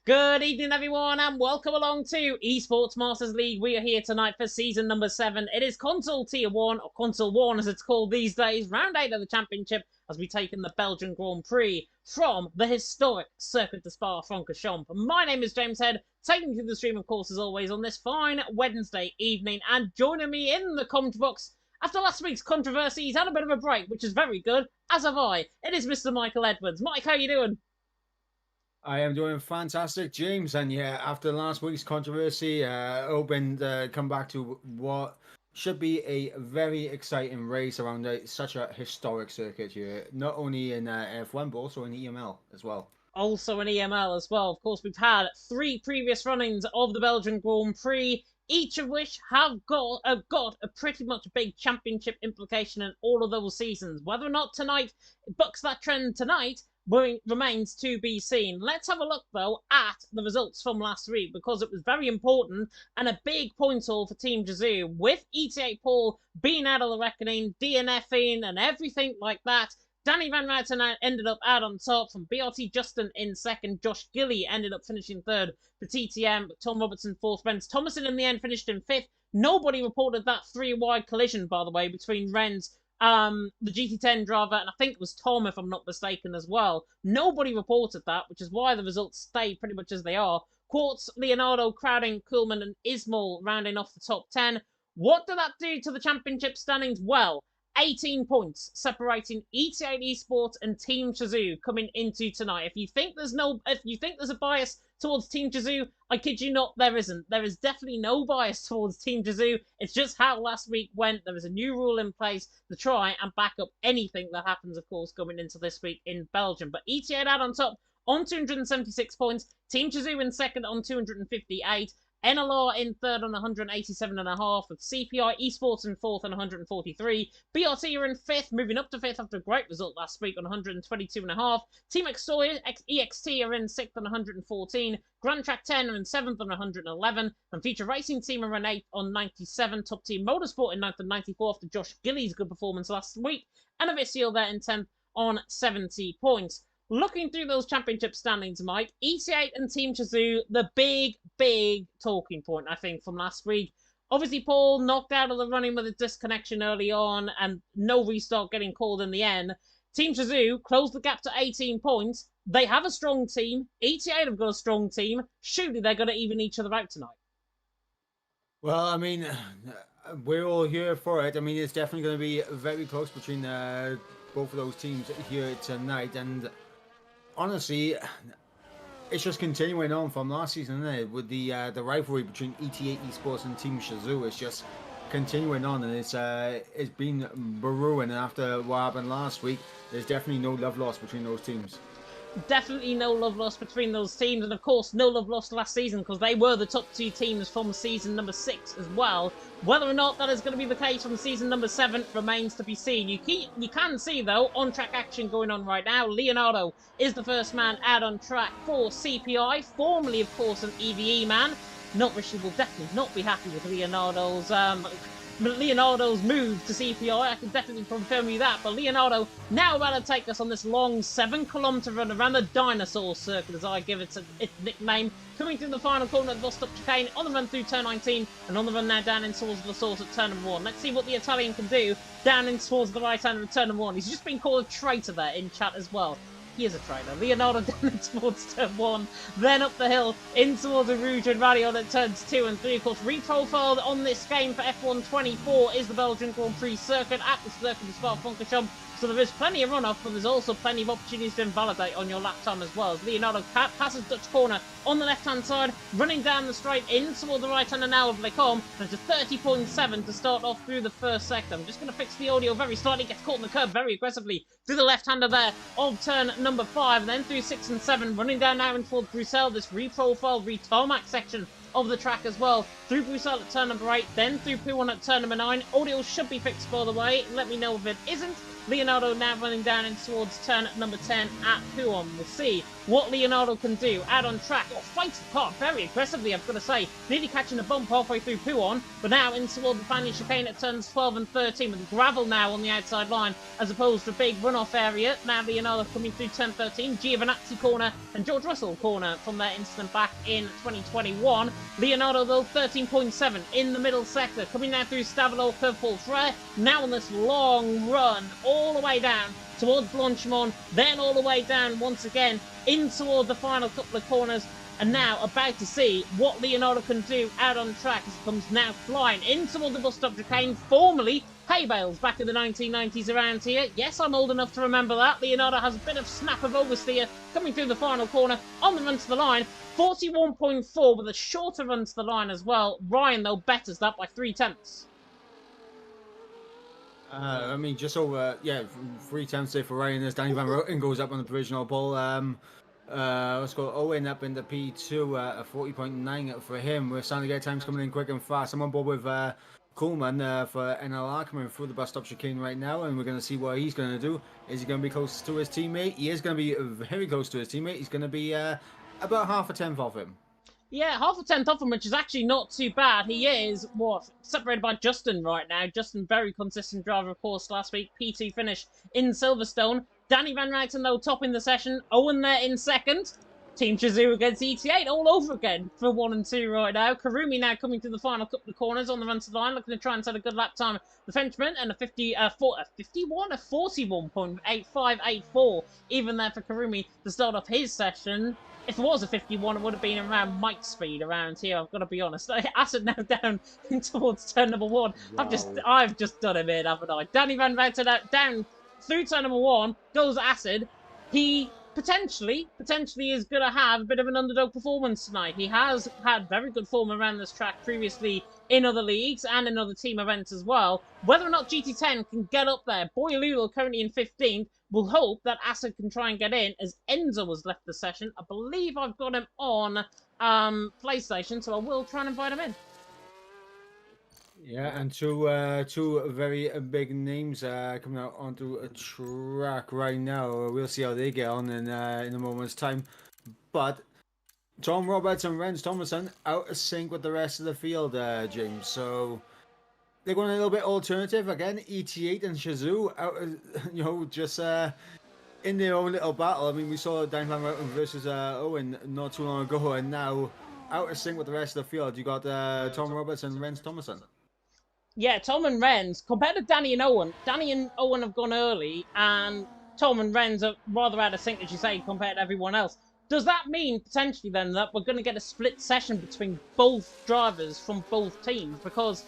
Good evening, everyone, and welcome along to Esports Masters League. We are here tonight for season number 7. It is Console Tier 1, or Console 1 as it's called these days, round 8 of the championship as we take in the Belgian Grand Prix from the historic Circuit de Spa-Francorchamps. My name is James Head, taking you through the stream, of course, as always, on this fine Wednesday evening, and joining me in the comment box after last week's controversy, he's had a bit of a break, which is very good, as have I. It is Mr. Michael Edwards. Mike, how you doing? I am doing fantastic, James. And yeah, after last week's controversy, hoping to come back to what should be a very exciting race around such a historic circuit here, not only in F1 but also in EML as well. Also an EML as well. Of course, we've had 3 previous runnings of the Belgian Grand Prix, each of which have got a pretty much big championship implication in all of those seasons. Whether or not tonight bucks that trend tonight remains to be seen. Let's have a look, though, at the results from last week, because it was very important and a big point haul for Team Jizu, with ETA Paul being out of the reckoning, DNFing, and everything like that. Danny Van Ruiten ended up out on top from BRT Justin in second. Josh Gilly ended up finishing third for TTM. Tom Robertson fourth. Renz Thomason in the end finished in fifth. Nobody reported that 3-wide collision, by the way, between Renz, the GT10 driver, and I think it was Tom, if I'm not mistaken, as well. Nobody reported that, which is why the results stay pretty much as they are. Quartz, Leonardo, Crowding, Kuhlman, and Ismail rounding off the top 10. What did that do to the championship standings? Well, 18 points separating ETA Esports and Team Jizu coming into tonight. If you think there's a bias towards Team Jizu, I kid you not, there isn't. There is definitely no bias towards Team Jizu. It's just how last week went. There is a new rule in place to try and back up anything that happens, of course, going into this week in Belgium. But ETA out on top on 276 points. Team Jizu in second on 258. NLR in third on 187.5, with CPI Esports in fourth on 143. BRT are in fifth, moving up to fifth after a great result last week on 122.5. Team EXT are in sixth on 114. Grand Track 10 are in seventh on 111. And Future Racing Team are in eighth on 97. Top Team Motorsport in ninth on 94 after Josh Gilly's good performance last week. And Avisio there in 10th on 70 points. Looking through those championship standings, Mike, ETA and Team Jizu, the big talking point, I think, from last week. Obviously, Paul knocked out of the running with a disconnection early on and no restart getting called in the end. Team Jizu closed the gap to 18 points. They have a strong team. ETA have got a strong team. Surely they're going to even each other out tonight. Well, I mean, we're all here for it. I mean, it's definitely going to be very close between both of those teams here tonight. And honestly, it's just continuing on from last season, isn't it? With the rivalry between ETA Esports and Team Jizu. It's just continuing on, and it's been brewing. And after what happened last week, there's definitely no love lost between those teams. Definitely no love lost between those teams, and of course no love lost last season because they were the top 2 teams from season number 6 as well. Whether or not that is going to be the case from season number 7 remains to be seen. You can see, though, on-track action going on right now. Leonardo is the first man out on track for CPI, formerly, of course, an EVE man. Rishi will definitely not be happy with Leonardo's move to CPI. I can definitely confirm you that. But Leonardo now about to take us on this long 7-kilometer run around the dinosaur circuit, as I give it its nickname. Coming through the final corner of the Vostok chicane, on the run through turn 19, and on the run now down in towards the source at turn number 1. Let's see what the Italian can do down in towards the right hand of turn number 1. He's just been called a traitor there in chat as well. He is a traitor. Leonardo down towards turn 1, then up the hill in towards the Rouge and Rally on at turns 2 and 3. Of course, reprofiled on this game for F1 24 is the Belgian Grand Prix circuit at the Circuit de Spa-Francorchamps. So there is plenty of run-off, but there's also plenty of opportunities to invalidate on your lap time as well. As Leonardo passes Dutch corner on the left-hand side, running down the straight in toward the right-hander now of Lecombe, and to 30.7 to start off through the first sector. I'm just going to fix the audio very slightly, gets caught in the curb very aggressively through the left-hander there of turn number 5, and then through 6 and 7, running down now in towards Bruxelles, this reprofile, retarmac section of the track as well. Through Bruxelles at turn number 8, then through P1 at turn number 9. Audio should be fixed, by the way. Let me know if it isn't. Leonardo now running down in towards turn number 10 at Puon. We'll see what Leonardo can do out on track. Oh, fights apart very aggressively, I've got to say. Nearly catching a bump halfway through Puon, but now in toward the final chicane at turns 12 and 13 with gravel now on the outside line as opposed to a big runoff area. Now Leonardo coming through turn 13, Giovinazzi corner and George Russell corner from their incident back in 2021. Leonardo though 13.7 in the middle sector, coming now through Stavelot, Curveball Frere, now on this long run all the way down towards Blanchimont, then all the way down once again in toward the final couple of corners, and now about to see what Leonardo can do out on track as it comes now flying in toward the bus stop chicane, formerly hay bales back in the 1990s around here. Yes, I'm old enough to remember that. Leonardo has a bit of snap of oversteer coming through the final corner on the run to the line. 41.4 with a shorter run to the line as well. Ryan, though, betters that by 3/10. I mean, just over, 3/10 there for Ryan as Danny Van Roten goes up on the provisional pole. Let's go Owen up into P2 at 40.9 for him. We're starting to get times coming in quick and fast. I'm on board with Coleman for NLR coming through the bus stop chicane right now, and we're going to see what he's going to do. Is he going to be close to his teammate? He is going to be very close to his teammate. He's going to be about half a tenth off him. Yeah, half a tenth off him, which is actually not too bad. He is, separated by Justin right now. Justin, very consistent driver, of course, last week. P2 finish in Silverstone. Danny Van Ryten, though, top in the session. Owen there in second. Team Shazoo against ET8 all over again for 1 and 2 right now. Karumi now coming through the final couple of corners on the run to the line, looking to try and set a good lap time. The Frenchman and a 41.8584 even there for Karumi to start off his session. If it was a 51, it would have been around Mike's speed around here, I've got to be honest. Acid now down towards turn number 1. Wow. I've just done him in, haven't I? Danny Van Ryten down through turn number 1, goes Acid. He potentially is going to have a bit of an underdog performance tonight. He has had very good form around this track previously in other leagues and in other team events as well. Whether or not GT10 can get up there, Boyalulu currently in 15th. We'll hope that Acid can try and get in as Enzo has left the session. I believe I've got him on PlayStation, so I will try and invite him in. Yeah, and two very big names coming out onto a track right now. We'll see how they get on in a moment's time. But Tom Roberts and Rens Thomason out of sync with the rest of the field, James. So they're going a little bit alternative again. ET8 and Shazoo out, just in their own little battle. I mean, we saw Dan Van Roten versus Owen not too long ago, and now out of sync with the rest of the field. You got Tom Roberts and Rens Thomason. Yeah, Tom and Rens, compared to Danny and Owen have gone early, and Tom and Rens are rather out of sync, as you say, compared to everyone else. Does that mean, potentially, then, that we're going to get a split session between both drivers from both teams? Because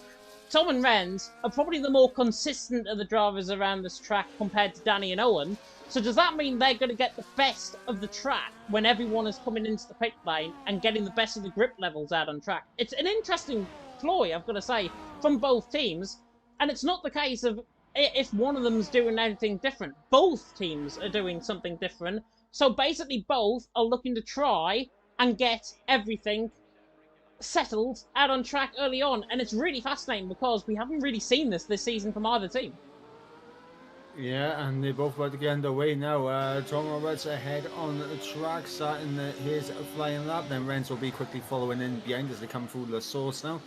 Tom and Rens are probably the more consistent of the drivers around this track compared to Danny and Owen. So does that mean they're going to get the best of the track when everyone is coming into the pit lane and getting the best of the grip levels out on track? It's an interesting ploy, I've got to say, from both teams, and it's not the case of if one of them's doing anything different. Both teams are doing something different, so basically both are looking to try and get everything settled out on track early on, and it's really fascinating because we haven't really seen this season from either team. Yeah, and they both about to get underway now. Tom Roberts ahead on the track, starting his flying lap. Then Rens will be quickly following in behind as they come through the source now.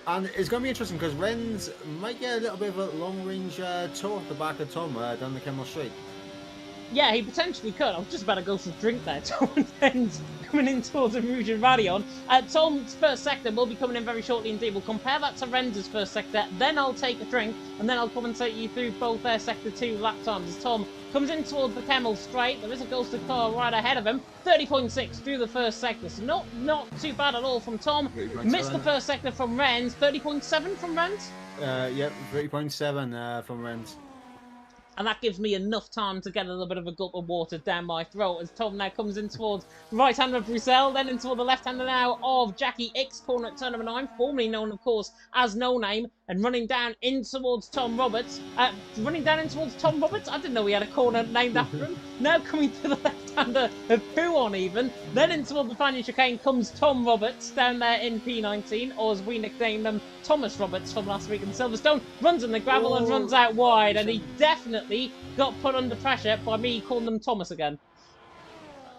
And it's going to be interesting because Rens might get a little bit of a long-range tow off the back of Tom down the Kemmel Straight. Yeah, he potentially could. I was just about to go for a drink there. Tom and Rens coming in towards the Rouge and Radion. Tom's first sector will be coming in very shortly indeed. We'll compare that to Rens' first sector, then I'll take a drink, and then I'll commentate you through both their sector 2 lap times as Tom comes in towards the Kemmel Straight. There is a ghosted car right ahead of him. 30.6 through the first sector, so not too bad at all from Tom. Missed the first sector from Rens. 30.7 from Rens? Yep, 30.7 from Rens. And that gives me enough time to get a little bit of a gulp of water down my throat as Tom now comes in towards the right hand of Bruxelles, then into the left hander now of Jackie X, corner at turn number 9, formerly known, of course, as No Name, and running down in towards Tom Roberts. I didn't know he had a corner named after him. Now coming to the left hander of Puon even. Then into the final chicane comes Tom Roberts down there in P19, or as we nicknamed him, Thomas Roberts from last week in Silverstone. Runs in the gravel and runs out wide, and he definitely unfortunately got put under pressure by me calling them Thomas again.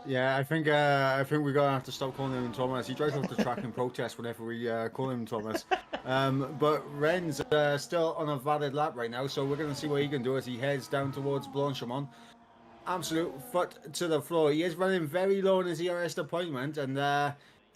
Yeah, I think we're gonna have to stop calling him Thomas. He drives off the track in protest whenever we call him Thomas. But Ren's still on a valid lap right now, so we're gonna see what he can do as he heads down towards Blanchimont. Absolute foot to the floor. He is running very low in his ERS appointment, and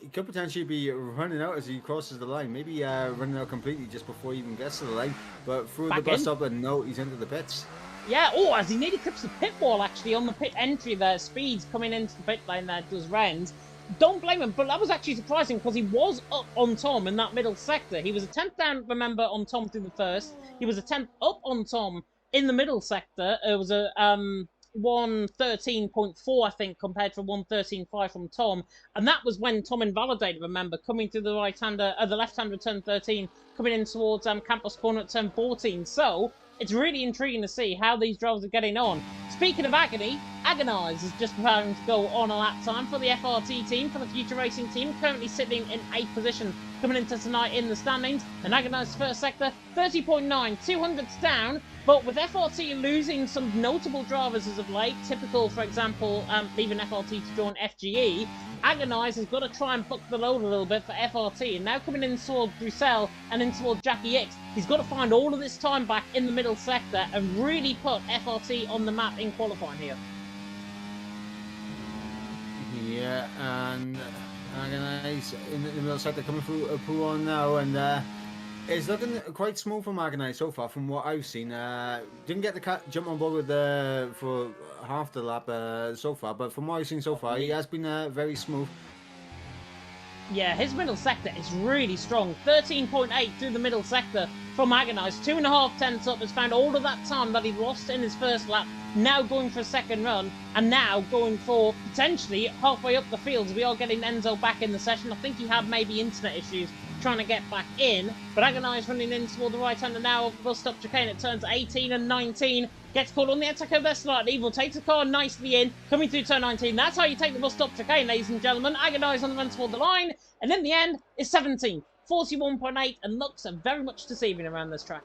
he could potentially be running out as he crosses the line. Maybe running out completely just before he even gets to the line. But through the bus stop, and no, he's into the pits. Yeah, as he nearly clips the pit wall, actually, on the pit entry there. Speeds coming into the pit lane there, does Renz. Don't blame him, but that was actually surprising because he was up on Tom in that middle sector. He was a 10th down, remember, on Tom through the first. He was a 10th up on Tom in the middle sector. It was a 113.4, I think, compared to 113.5 from Tom. And that was when Tom invalidated, remember, coming through the the left-hander turn 13, coming in towards Campus Corner at turn 14. So it's really intriguing to see how these drivers are getting on. Speaking of agony, Agonize is just preparing to go on a lap time for the FRT team, for the Future Racing team, currently sitting in 8th position coming into tonight in the standings. And Agonize's first sector, 30.9, 200s down, but with FRT losing some notable drivers as of late, typical, for example, leaving FRT to join FGE, Agonize has got to try and buck the load a little bit for FRT, and now coming in toward Bruxelles and in toward Jackie X, he's got to find all of this time back in the middle sector and really put FRT on the map in qualifying here. Yeah, and Agonize in the middle sector coming through Pouon now, and it's looking quite smooth from Agonize so far from what I've seen. Didn't get the jump on board with for half the lap so far, but from what I've seen so far, he has been very smooth. Yeah, his middle sector is really strong. 13.8 through the middle sector from Agonize. 2.5 tenths up, has found all of that time that he lost in his first lap. Now going for a second run, and now going for potentially halfway up the field. We are getting Enzo back in the session. I think he had maybe internet issues trying to get back in, but Agonize running in toward the right hander now. Bus stop chicane at turns 18 and 19. Gets caught on the attack over there slightly. Will take the car nicely in, coming through turn 19. That's how you take the bus stop chicane, ladies and gentlemen. Agonize on the run toward the line, and in the end is 17, 41.8, and looks very much deceiving around this track.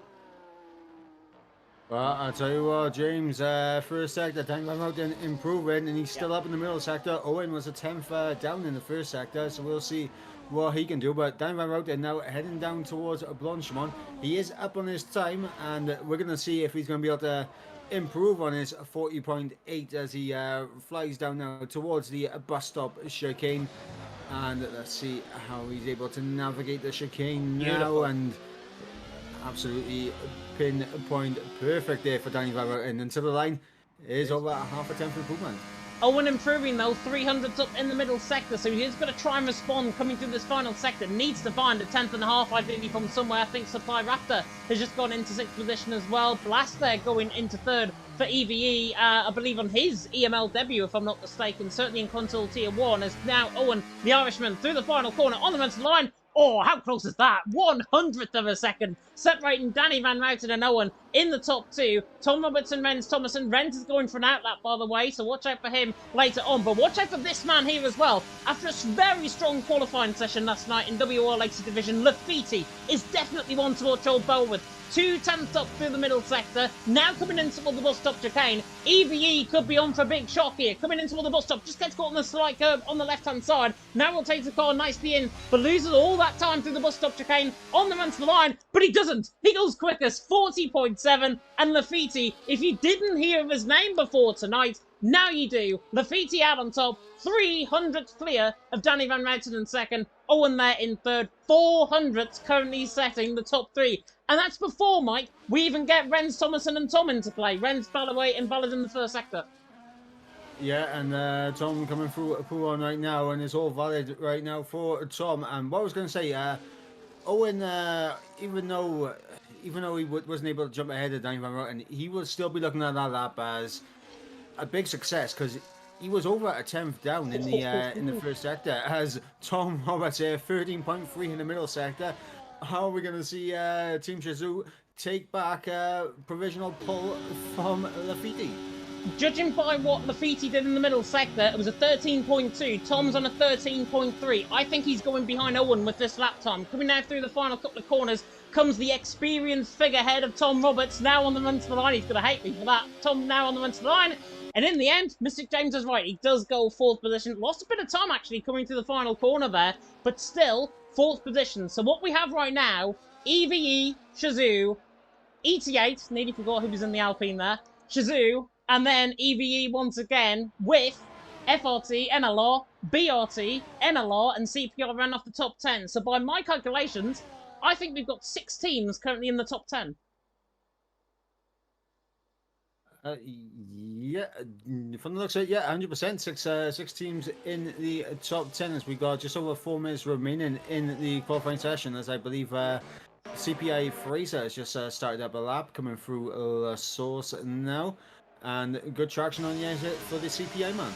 Well, I'll tell you what, James, first sector, time I'm out and improving, and he's still up in the middle sector. Owen was a 10th down in the first sector, so we'll see what he can do. But Dan Van Routen now heading down towards Blanchimont. He is up on his time, and we're going to see if he's going to be able to improve on his 40.8 as he flies down now towards the bus stop chicane. And let's see how he's able to navigate the chicane now. And absolutely pinpoint perfect there for Danny Van Routen. And to the line is over half a tenth improvement. Owen improving though, 300s up in the middle sector, so he's going to try and respond coming through this final sector. Needs to find a 10th and a half ideally from somewhere. I think Supply Raptor has just gone into 6th position as well. Blast there going into 3rd for EVE, I believe on his EML debut if I'm not mistaken, certainly in console tier 1, as now Owen, the Irishman, through the final corner on the men's line. Oh, how close is that? 100th of a second. Separating Danny Van Routen and Owen in the top two. Tom Robertson, Renz Thomason. Renz is going for an outlap, by the way, so watch out for him later on. But watch out for this man here as well. After a very strong qualifying session last night in WR Lakes Division, Lafiti is definitely one to watch old Bell with. 2 tenths up through the middle sector. Now coming in toward the bus stop chicane. EVE could be on for a big shock here. Coming in toward the bus stop. Just gets caught on the slight curb on the left-hand side. Now will take the car nicely in, but loses all that time through the bus stop chicane on the run to the line. But he doesn't. He goes quickest, 40.7. And Lafiti, if you didn't hear of his name before tonight, now you do. Lafiti out on top. 300th clear of Danny Van Routen in second. Owen there in third. 400th currently setting the top 3. And that's before, Mike, we even get Renz Thomason and Tom into play. Renz Ballaway and Ballard in the first sector. Yeah, and Tom coming through Pouon right now, and it's all valid right now for Tom. And what I was going to say, Owen, even though he wasn't able to jump ahead of Danny Van Routen, he will still be looking at that lap as a big success because he was over a 10th down in the first sector as Tom Roberts here, 13.3 in the middle sector. How are we going to see Team Shazoo take back provisional pull from Lafiti? Judging by what Lafitte did in the middle sector, it was a 13.2. Tom's on a 13.3. I think he's going behind Owen with this lap time. Coming now through the final couple of corners comes the experienced figurehead of Tom Roberts, now on the run to the line. He's going to hate me for that. Tom now on the run to the line. And in the end, Mystic James is right. He does go 4th position. Lost a bit of time, actually, coming through the final corner there. But still, 4th position. So what we have right now, EVE, Shazoo, ET8, nearly forgot who was in the Alpine there, Shazoo, and then EVE once again with FRT, NLR, BRT, NLR, and CPR ran off the top 10. So by my calculations, I think we've got 6 teams currently in the top 10. Yeah, from the looks of it, yeah, 100%. Six teams in the top 10 as we got just over 4 minutes remaining in the qualifying session, as I believe CPI Fraser has just started up a lap coming through La Source now, and good traction on the exit for the CPI man.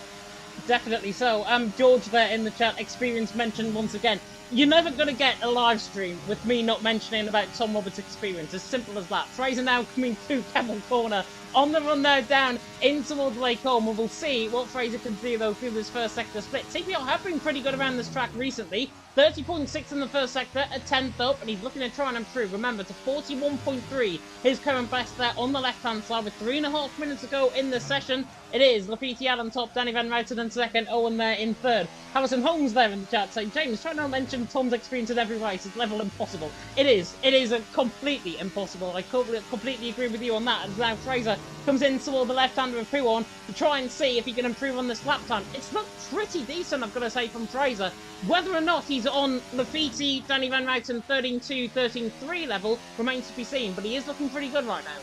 Definitely so. George there in the chat, experience mentioned once again. You're never going to get a live stream with me not mentioning about Tom Roberts' experience. As simple as that. Fraser now coming through Kevin Corner. On the run now down in towards Lake Holme. We'll see what Fraser can do though through this first sector split. CPR have been pretty good around this track recently. 30.6 in the first sector, a 10th up, and he's looking to try and improve. Remember, to 41.3, his current best there on the left-hand side with 3.5 minutes to go in the session. It is Lafitte on top, Danny Van Ruiten in second, Owen there in third. Harrison Holmes there in the chat saying, James, try not to mention Tom's experience in every race. It's level impossible. It is a completely impossible. I completely agree with you on that. And now Fraser comes in toward the left-hander of Pouon to try and see if he can improve on this lap time. It's not pretty decent, I've got to say, from Fraser. Whether or not he's on Lafitte, Danny Van Ruiten 13.2, 13.3 level remains to be seen, but he is looking pretty good right now.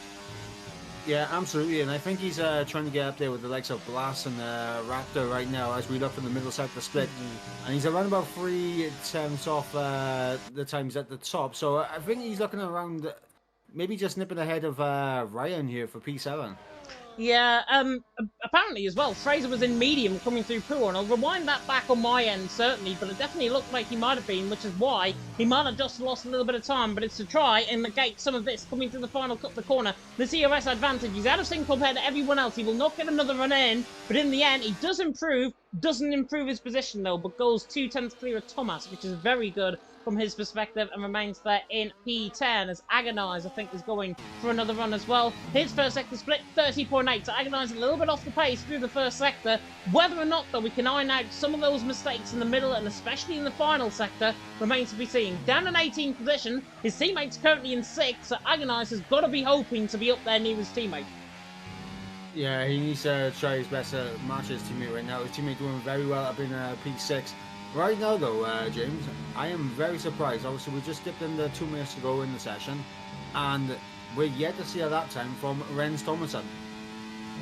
Yeah, absolutely, and I think he's trying to get up there with the likes of Blast and Raptor right now as we look for the middle sector split. And he's around about 3 tenths off the times at the top, so I think he's looking around, maybe just nipping ahead of Ryan here for P7. Yeah, apparently as well, Fraser was in medium coming through Pouon. I'll rewind that back on my end, certainly, but it definitely looked like he might have been, which is why he might have just lost a little bit of time, but it's to try and negate some of this coming through the final cut the corner. The CRS advantage, he's out of sync compared to everyone else. He will not get another run in, but in the end, he does improve, doesn't improve his position though, but goes 2 tenths clear of Thomas, which is very good from his perspective, and remains there in P10 as Agonize, I think, is going for another run as well. His first sector split, 30.8, so Agonize a little bit off the pace through the first sector. Whether or not, though, we can iron out some of those mistakes in the middle, and especially in the final sector, remains to be seen. Down in 18th position, his teammate's currently in 6th, so Agonize has got to be hoping to be up there near his teammate. Yeah, he needs to try his best to match his teammate right now. His teammate doing very well up in P6. Right now, though, James, I am very surprised. Obviously, we just dipped in the 2 minutes to go in the session, and we're yet to see a lap time from Rens Thomason.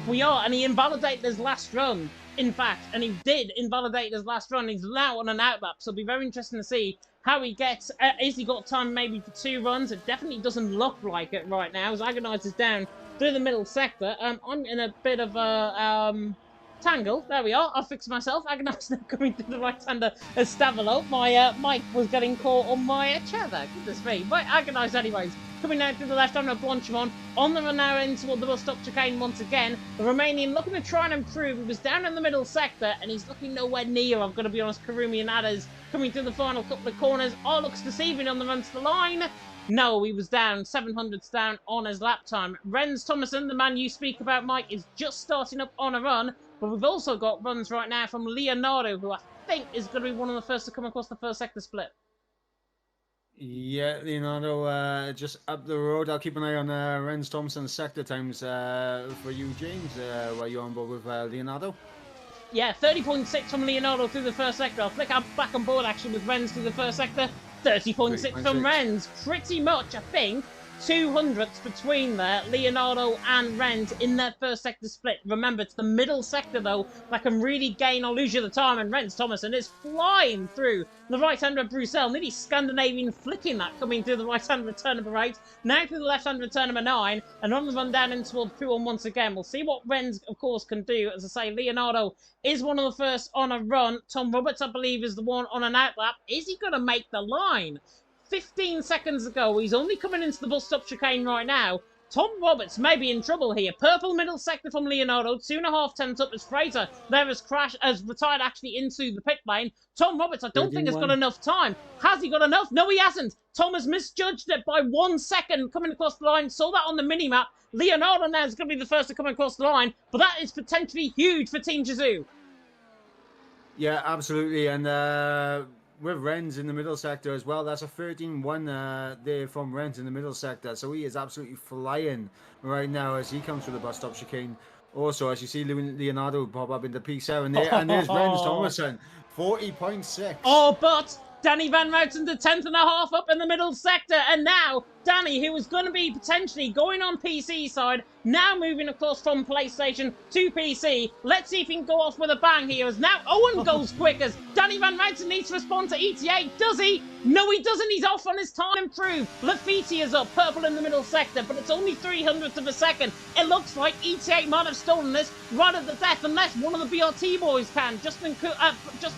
We are, and he invalidated his last run, in fact, and he did invalidate his last run. He's now on an outlap, so it'll be very interesting to see how he gets. Has he got time maybe for 2 runs? It definitely doesn't look like it right now, as Agonize is down through the middle sector. I'm in a bit of a tangle. There we are. I'll fix myself. Agonize now coming through the right-hander as Stavilo. My mic was getting caught on my chair there. Goodness me. But Agonize anyways. Coming now through the left-hander of Blanchimon. On the run now in toward the bus stop chicane once again. The Romanian looking to try and improve. He was down in the middle sector and he's looking nowhere near, I've got to be honest, Karumi and Adders coming through the final couple of corners. Oh, looks deceiving on the run to the line. No, he was down, 700s down on his lap time. Rens Thomason, the man you speak about, Mike, is just starting up on a run. But we've also got runs right now from Leonardo, who I think is going to be one of the first to come across the first sector split. Yeah, Leonardo, just up the road. I'll keep an eye on Rens Thompson's sector times for you, James, while you're on board with Leonardo. Yeah, 30.6 from Leonardo through the first sector. I'll flick back on board, actually, with Rens through the first sector. 30.6 from Rens. Pretty much, I think, 200ths between there, Leonardo and Rens in their first sector split. Remember, it's the middle sector, though, that can really gain or lose you the time, and Rens Thomason is flying through the right-hander of Bruxelles, nearly Scandinavian flicking that, coming through the right-hand return number 8, now through the left-hand return number 9, and on the run down in towards Pouon once again. We'll see what Rens, of course, can do. As I say, Leonardo is one of the first on a run. Tom Roberts, I believe, is the one on an outlap. Is he going to make the line? 15 seconds ago, he's only coming into the bus stop chicane right now. Tom Roberts may be in trouble here. Purple middle sector from Leonardo, 2.5 tenths up as Fraser. There has retired actually into the pit lane. Tom Roberts, I don't think has got enough time. Has he got enough? No, he hasn't. Tom has misjudged it by 1 second coming across the line. Saw that on the mini-map. Leonardo now is going to be the first to come across the line, but that is potentially huge for Team Jizu. Yeah, absolutely. And with Renz in the middle sector as well, that's a 13-1 there from Renz in the middle sector. So he is absolutely flying right now as he comes through the bus stop chicane. Also, as you see Leonardo pop up into P7 there, and there's Renz Thomason, 40.6. Oh, but Danny Van Routen to 10.5 up in the middle sector, and now Danny, who was going to be potentially going on PC side, now moving across from PlayStation to PC. Let's see if he can go off with a bang here, as now Owen goes quick, as Danny Van Routen needs to respond to ETA. Does he? No, he doesn't. He's off on his time improved. Lafitte is up, purple in the middle sector, but it's only 300th of a second. It looks like ETA might have stolen this right at the death, unless one of the BRT boys can. Justin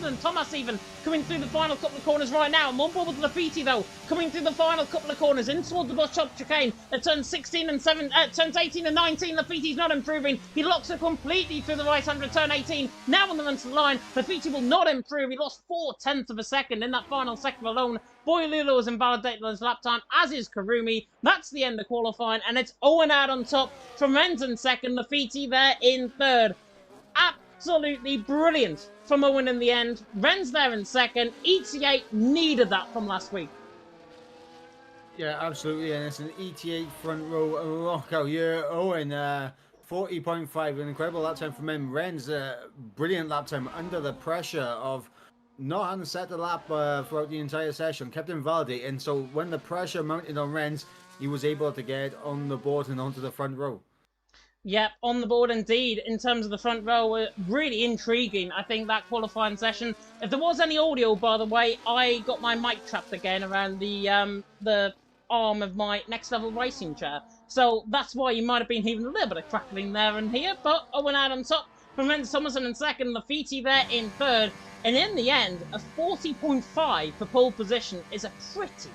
and Thomas even coming through the final couple of corners right now. I'm on board with Lafitte though, coming through the final couple of corners in towards the bus stop chicane. At turns 16 and 7, turns 18 and 19, Lafitte's not improving. He locks it completely through the right-hand turn 18. Now on the run to the line, Lafitte will not improve. He lost 4/10 of a second in that final sector alone. Boylulo is invalidated on his lap time, as is Karumi. That's the end of qualifying, and it's Owen out on top from Renz in second, Lafitte there in third. Absolutely brilliant from Owen in the end. Renz there in second. ETA needed that from last week. Yeah, absolutely, and it's an ETA front row lockout here. Owen, 40.5, an incredible lap time from him. Renz, brilliant lap time under the pressure of not having set the lap throughout the entire session, kept him validated, and so when the pressure mounted on Renz, he was able to get on the board and onto the front row. Yep, on the board indeed. In terms of the front row, really intriguing, I think, that qualifying session. If there was any audio, by the way, I got my mic trapped again around the arm of my Next Level Racing chair. So that's why you might have been hearing a little bit of crackling there and here, but Owen out on top from Renz Thomason in second, Lafitte there in third. And in the end, a 40.5 for pole position is a pretty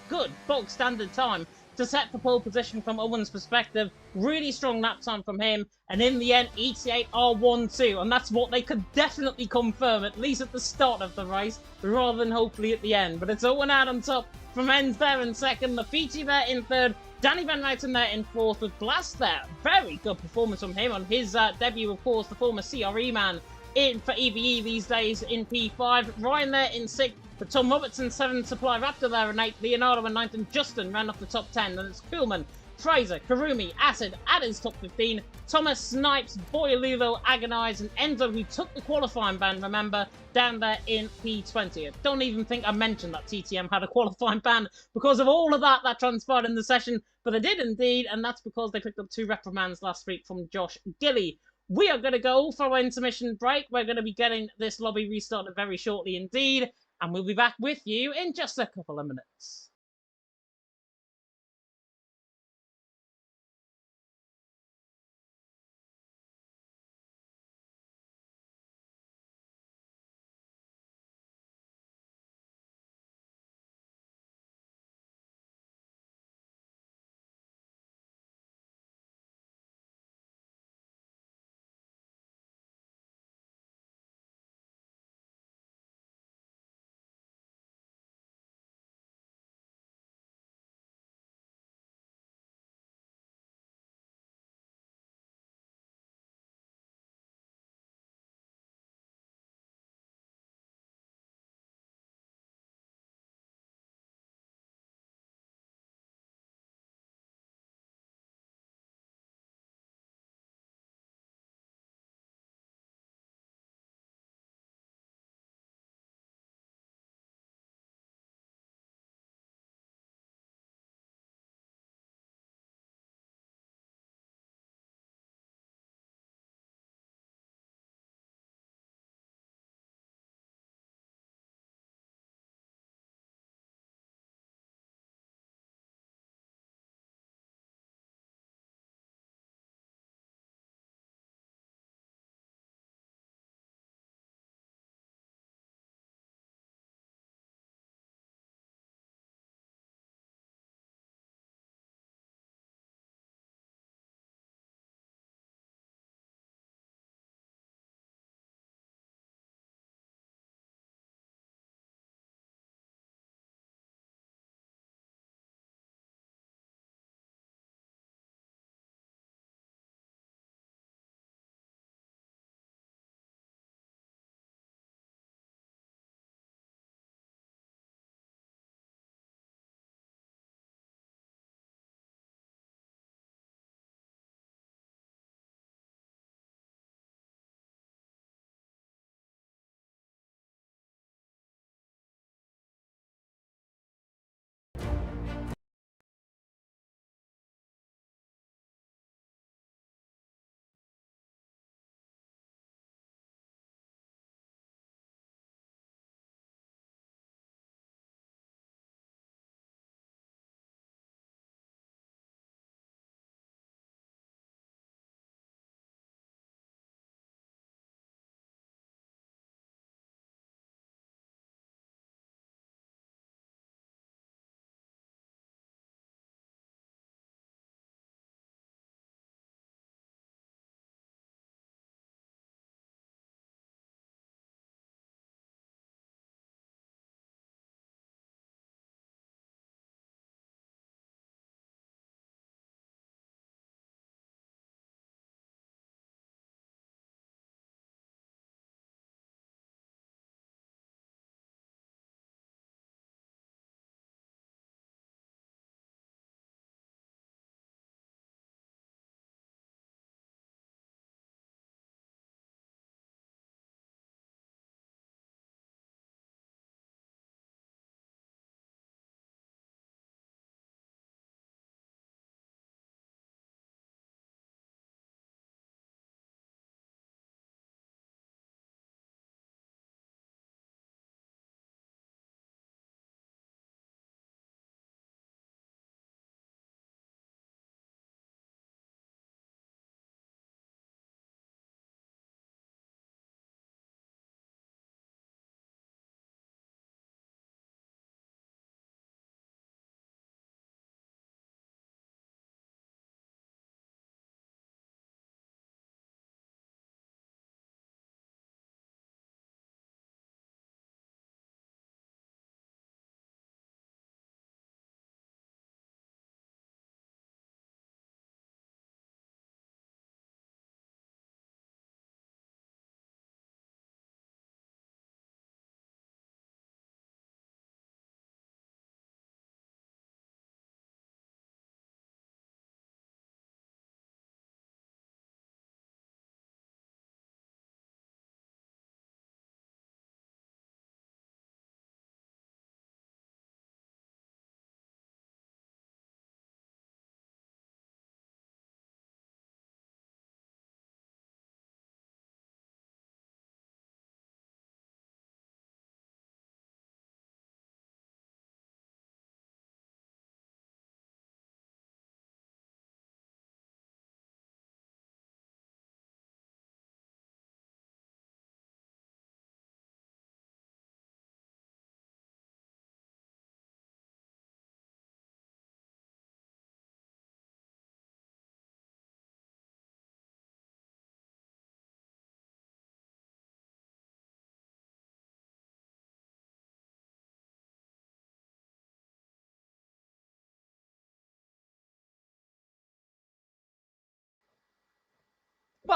good bog standard time to set for pole position from Owen's perspective. Really strong lap time from him. And in the end, ETA are 1-2. And that's what they could definitely confirm, at least at the start of the race, rather than hopefully at the end. But it's Owen out on top from Renz there in second, Lafitte there in third, Danny Van Routen there in fourth, with Blast there. Very good performance from him on his debut, of course, the former CRE man in for EVE these days in P5. Ryan there in sixth, but Tom Robertson 7th, Supply Raptor there in 8th, Leonardo in 9th, and Justin ran off the top 10. Then it's Kuhlman, Fraser, Karumi, Acid at his top 15, Thomas, Snipes, Boyolulo, Agonize, and Enzo, who took the qualifying ban, remember, down there in P20. I don't even think I mentioned that TTM had a qualifying ban because of all of that transpired in the session, but they did indeed, and that's because they picked up 2 reprimands last week from Josh Gilly. We are going to go for our intermission break. We're going to be getting this lobby restarted very shortly indeed, and we'll be back with you in just a couple of minutes.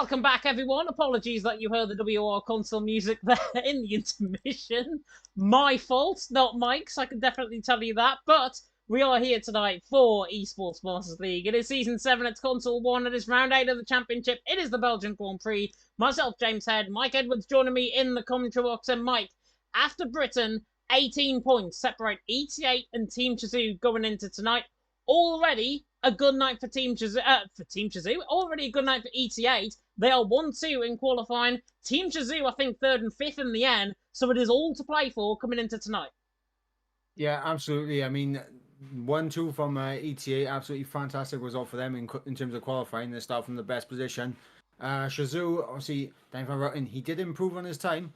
Welcome back, everyone. Apologies that you heard the WR console music there in the intermission. My fault, not Mike's, I can definitely tell you that. But we are here tonight for Esports Masters League. It is Season 7, it's Console 1, it is Round 8 of the Championship, it is the Belgian Grand Prix. Myself, James Head, Mike Edwards joining me in the commentary box. And Mike, after Britain, 18 points separate ET8 and Team Chazoo going into tonight. Already a good night for Team Chazoo. Already a good night for ET8. They are 1-2 in qualifying. Team Chazoo, I think, 3rd and 5th in the end. So it is all to play for coming into tonight. Yeah, absolutely. I mean, 1-2 from ETA, absolutely fantastic result for them in terms of qualifying. They start from the best position. Chazoo, obviously, Dan Van Rutten, he did improve on his time,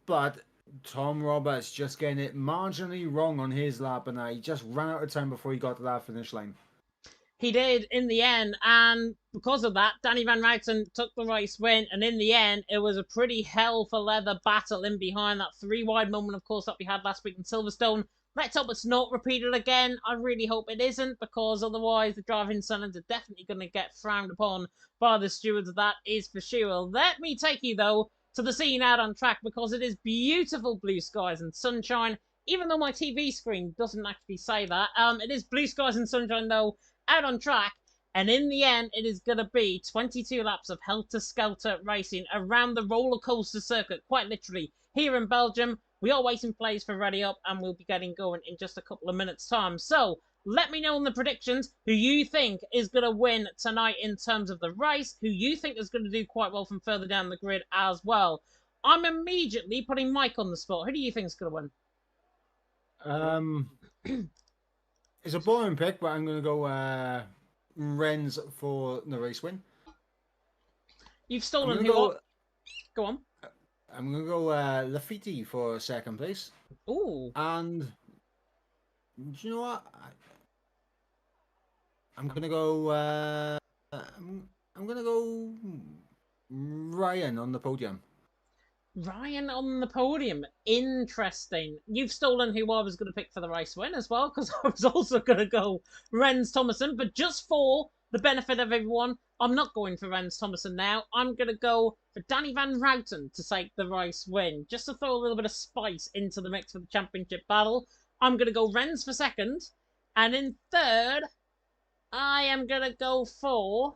but Tom Roberts just getting it marginally wrong on his lap, and he just ran out of time before he got to that finish line. He did in the end, and because of that, Danny Van Ruiten took the race win, and in the end, it was a pretty hell for leather battle in behind that 3-wide moment, of course, that we had last week in Silverstone. Let's hope it's not repeated again. I really hope it isn't, because otherwise the driving standards are definitely going to get frowned upon by the stewards. That is for sure. Let me take you, though, to the scene out on track, because it is beautiful blue skies and sunshine, even though my TV screen doesn't actually say that. It is blue skies and sunshine, though, out on track, and in the end, it is going to be 22 laps of helter-skelter racing around the roller coaster circuit, quite literally, here in Belgium. We are waiting plays for Ready Up, and we'll be getting going in just a couple of minutes' time. So, let me know in the predictions who you think is going to win tonight in terms of the race, who you think is going to do quite well from further down the grid as well. I'm immediately putting Mike on the spot. Who do you think is going to win? It's a boring pick, but I'm going to go Renz for the race win. You've stolen who? Go on. I'm going to go Lafitte for second place. Ooh. And do you know what? I'm going to go I'm going to go Ryan on the podium. Ryan on the podium. Interesting. You've stolen who I was going to pick for the race win as well, because I was also going to go Rens Thomason. But just for the benefit of everyone, I'm not going for Rens Thomason now. I'm going to go for Danny Van Ruiten to take the race win, just to throw a little bit of spice into the mix for the championship battle. I'm going to go Rens for second. And in third, I am going to go for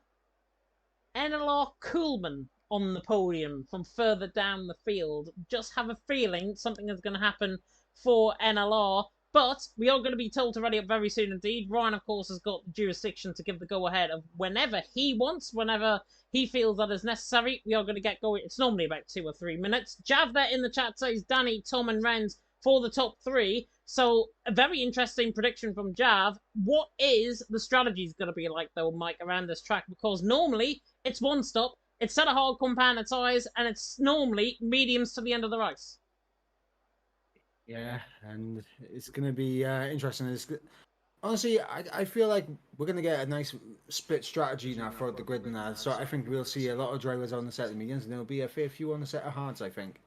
NLR Kuhlman on the podium from further down the field. Just have a feeling something is going to happen for NLR, but we are going to be told to ready up very soon indeed. Ryan, of course, has got the jurisdiction to give the go-ahead of whenever he wants, whenever he feels that is necessary. We are going to get going. It's normally about 2 or 3 minutes. Jav there in the chat says Danny, Tom and Renz for the top 3. So, a very interesting prediction from Jav. What is the strategy going to be like, though, Mike, around this track? Because normally, it's one stop, it's set a hard compound tyres, and it's normally mediums to the end of the race. Yeah, and it's going to be interesting. Honestly, I feel like we're going to get a nice split strategy now for the grid and that. So I think we'll see a lot of drivers on the set of mediums, and there'll be a fair few on the set of hards, I think.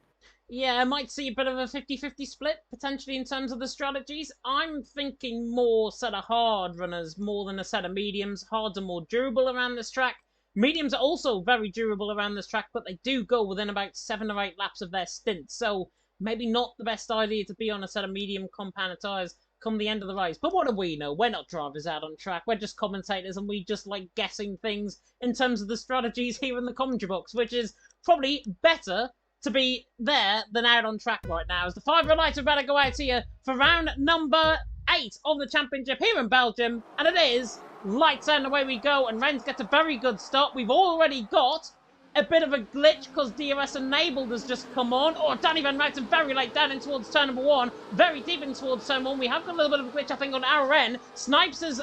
Yeah, I might see a bit of a 50-50 split, potentially, in terms of the strategies. I'm thinking more set of hard runners more than a set of mediums. Hards are more durable around this track. Mediums are also very durable around this track, but they do go within about 7 or 8 laps of their stint. So maybe not the best idea to be on a set of medium compound tyres come the end of the race. But what do we know? We're not drivers out on track. We're just commentators, and we just like guessing things in terms of the strategies here in the commentary box, which is probably better to be there than out on track right now. As the 5 red lights are about to go out here for round number 8 of the championship here in Belgium, and it is lights out and away we go, and Renz gets a very good start. We've already got a bit of a glitch because DRS enabled has just come on. Oh, Danny Van Ruiten very late down in towards turn number 1, very deep in towards turn 1. We have got a little bit of a glitch, I think, on our end. Snipes is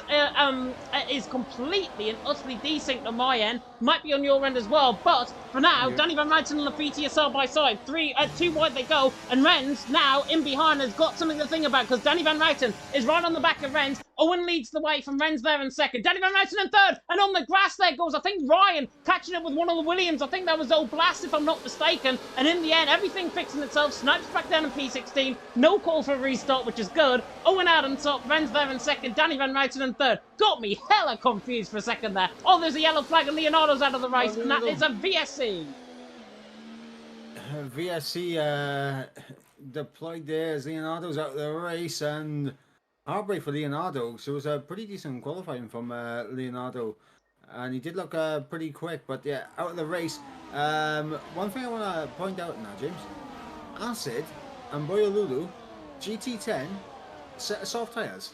completely and utterly desynced on my end. Might be on your end as well, but for now, yeah. Danny Van Ruiten and Lafitte are side by side. 2 wide they go, and Renz now in behind has got something to think about because Danny Van Ruiten is right on the back of Renz. Owen leads the way from Renz there in second. Danny Van Ryten in third. And on the grass there goes, I think, Ryan catching up with one of the Williams. I think that was Old Blast, if I'm not mistaken. And in the end, everything fixing itself. Snipes back down in P16. No call for a restart, which is good. Owen out on top. Renz there in second. Danny Van Ryten in third. Got me hella confused for a second there. Oh, there's a yellow flag and Leonardo's out of the race. And that is a VSC. VSC deployed there as Leonardo's out of the race, and heartbreak for Leonardo. So it was a pretty decent qualifying from Leonardo, and he did look pretty quick, but yeah, out of the race. One thing I want to point out now, James, Acid and Boyolulu GT10 set of soft tyres.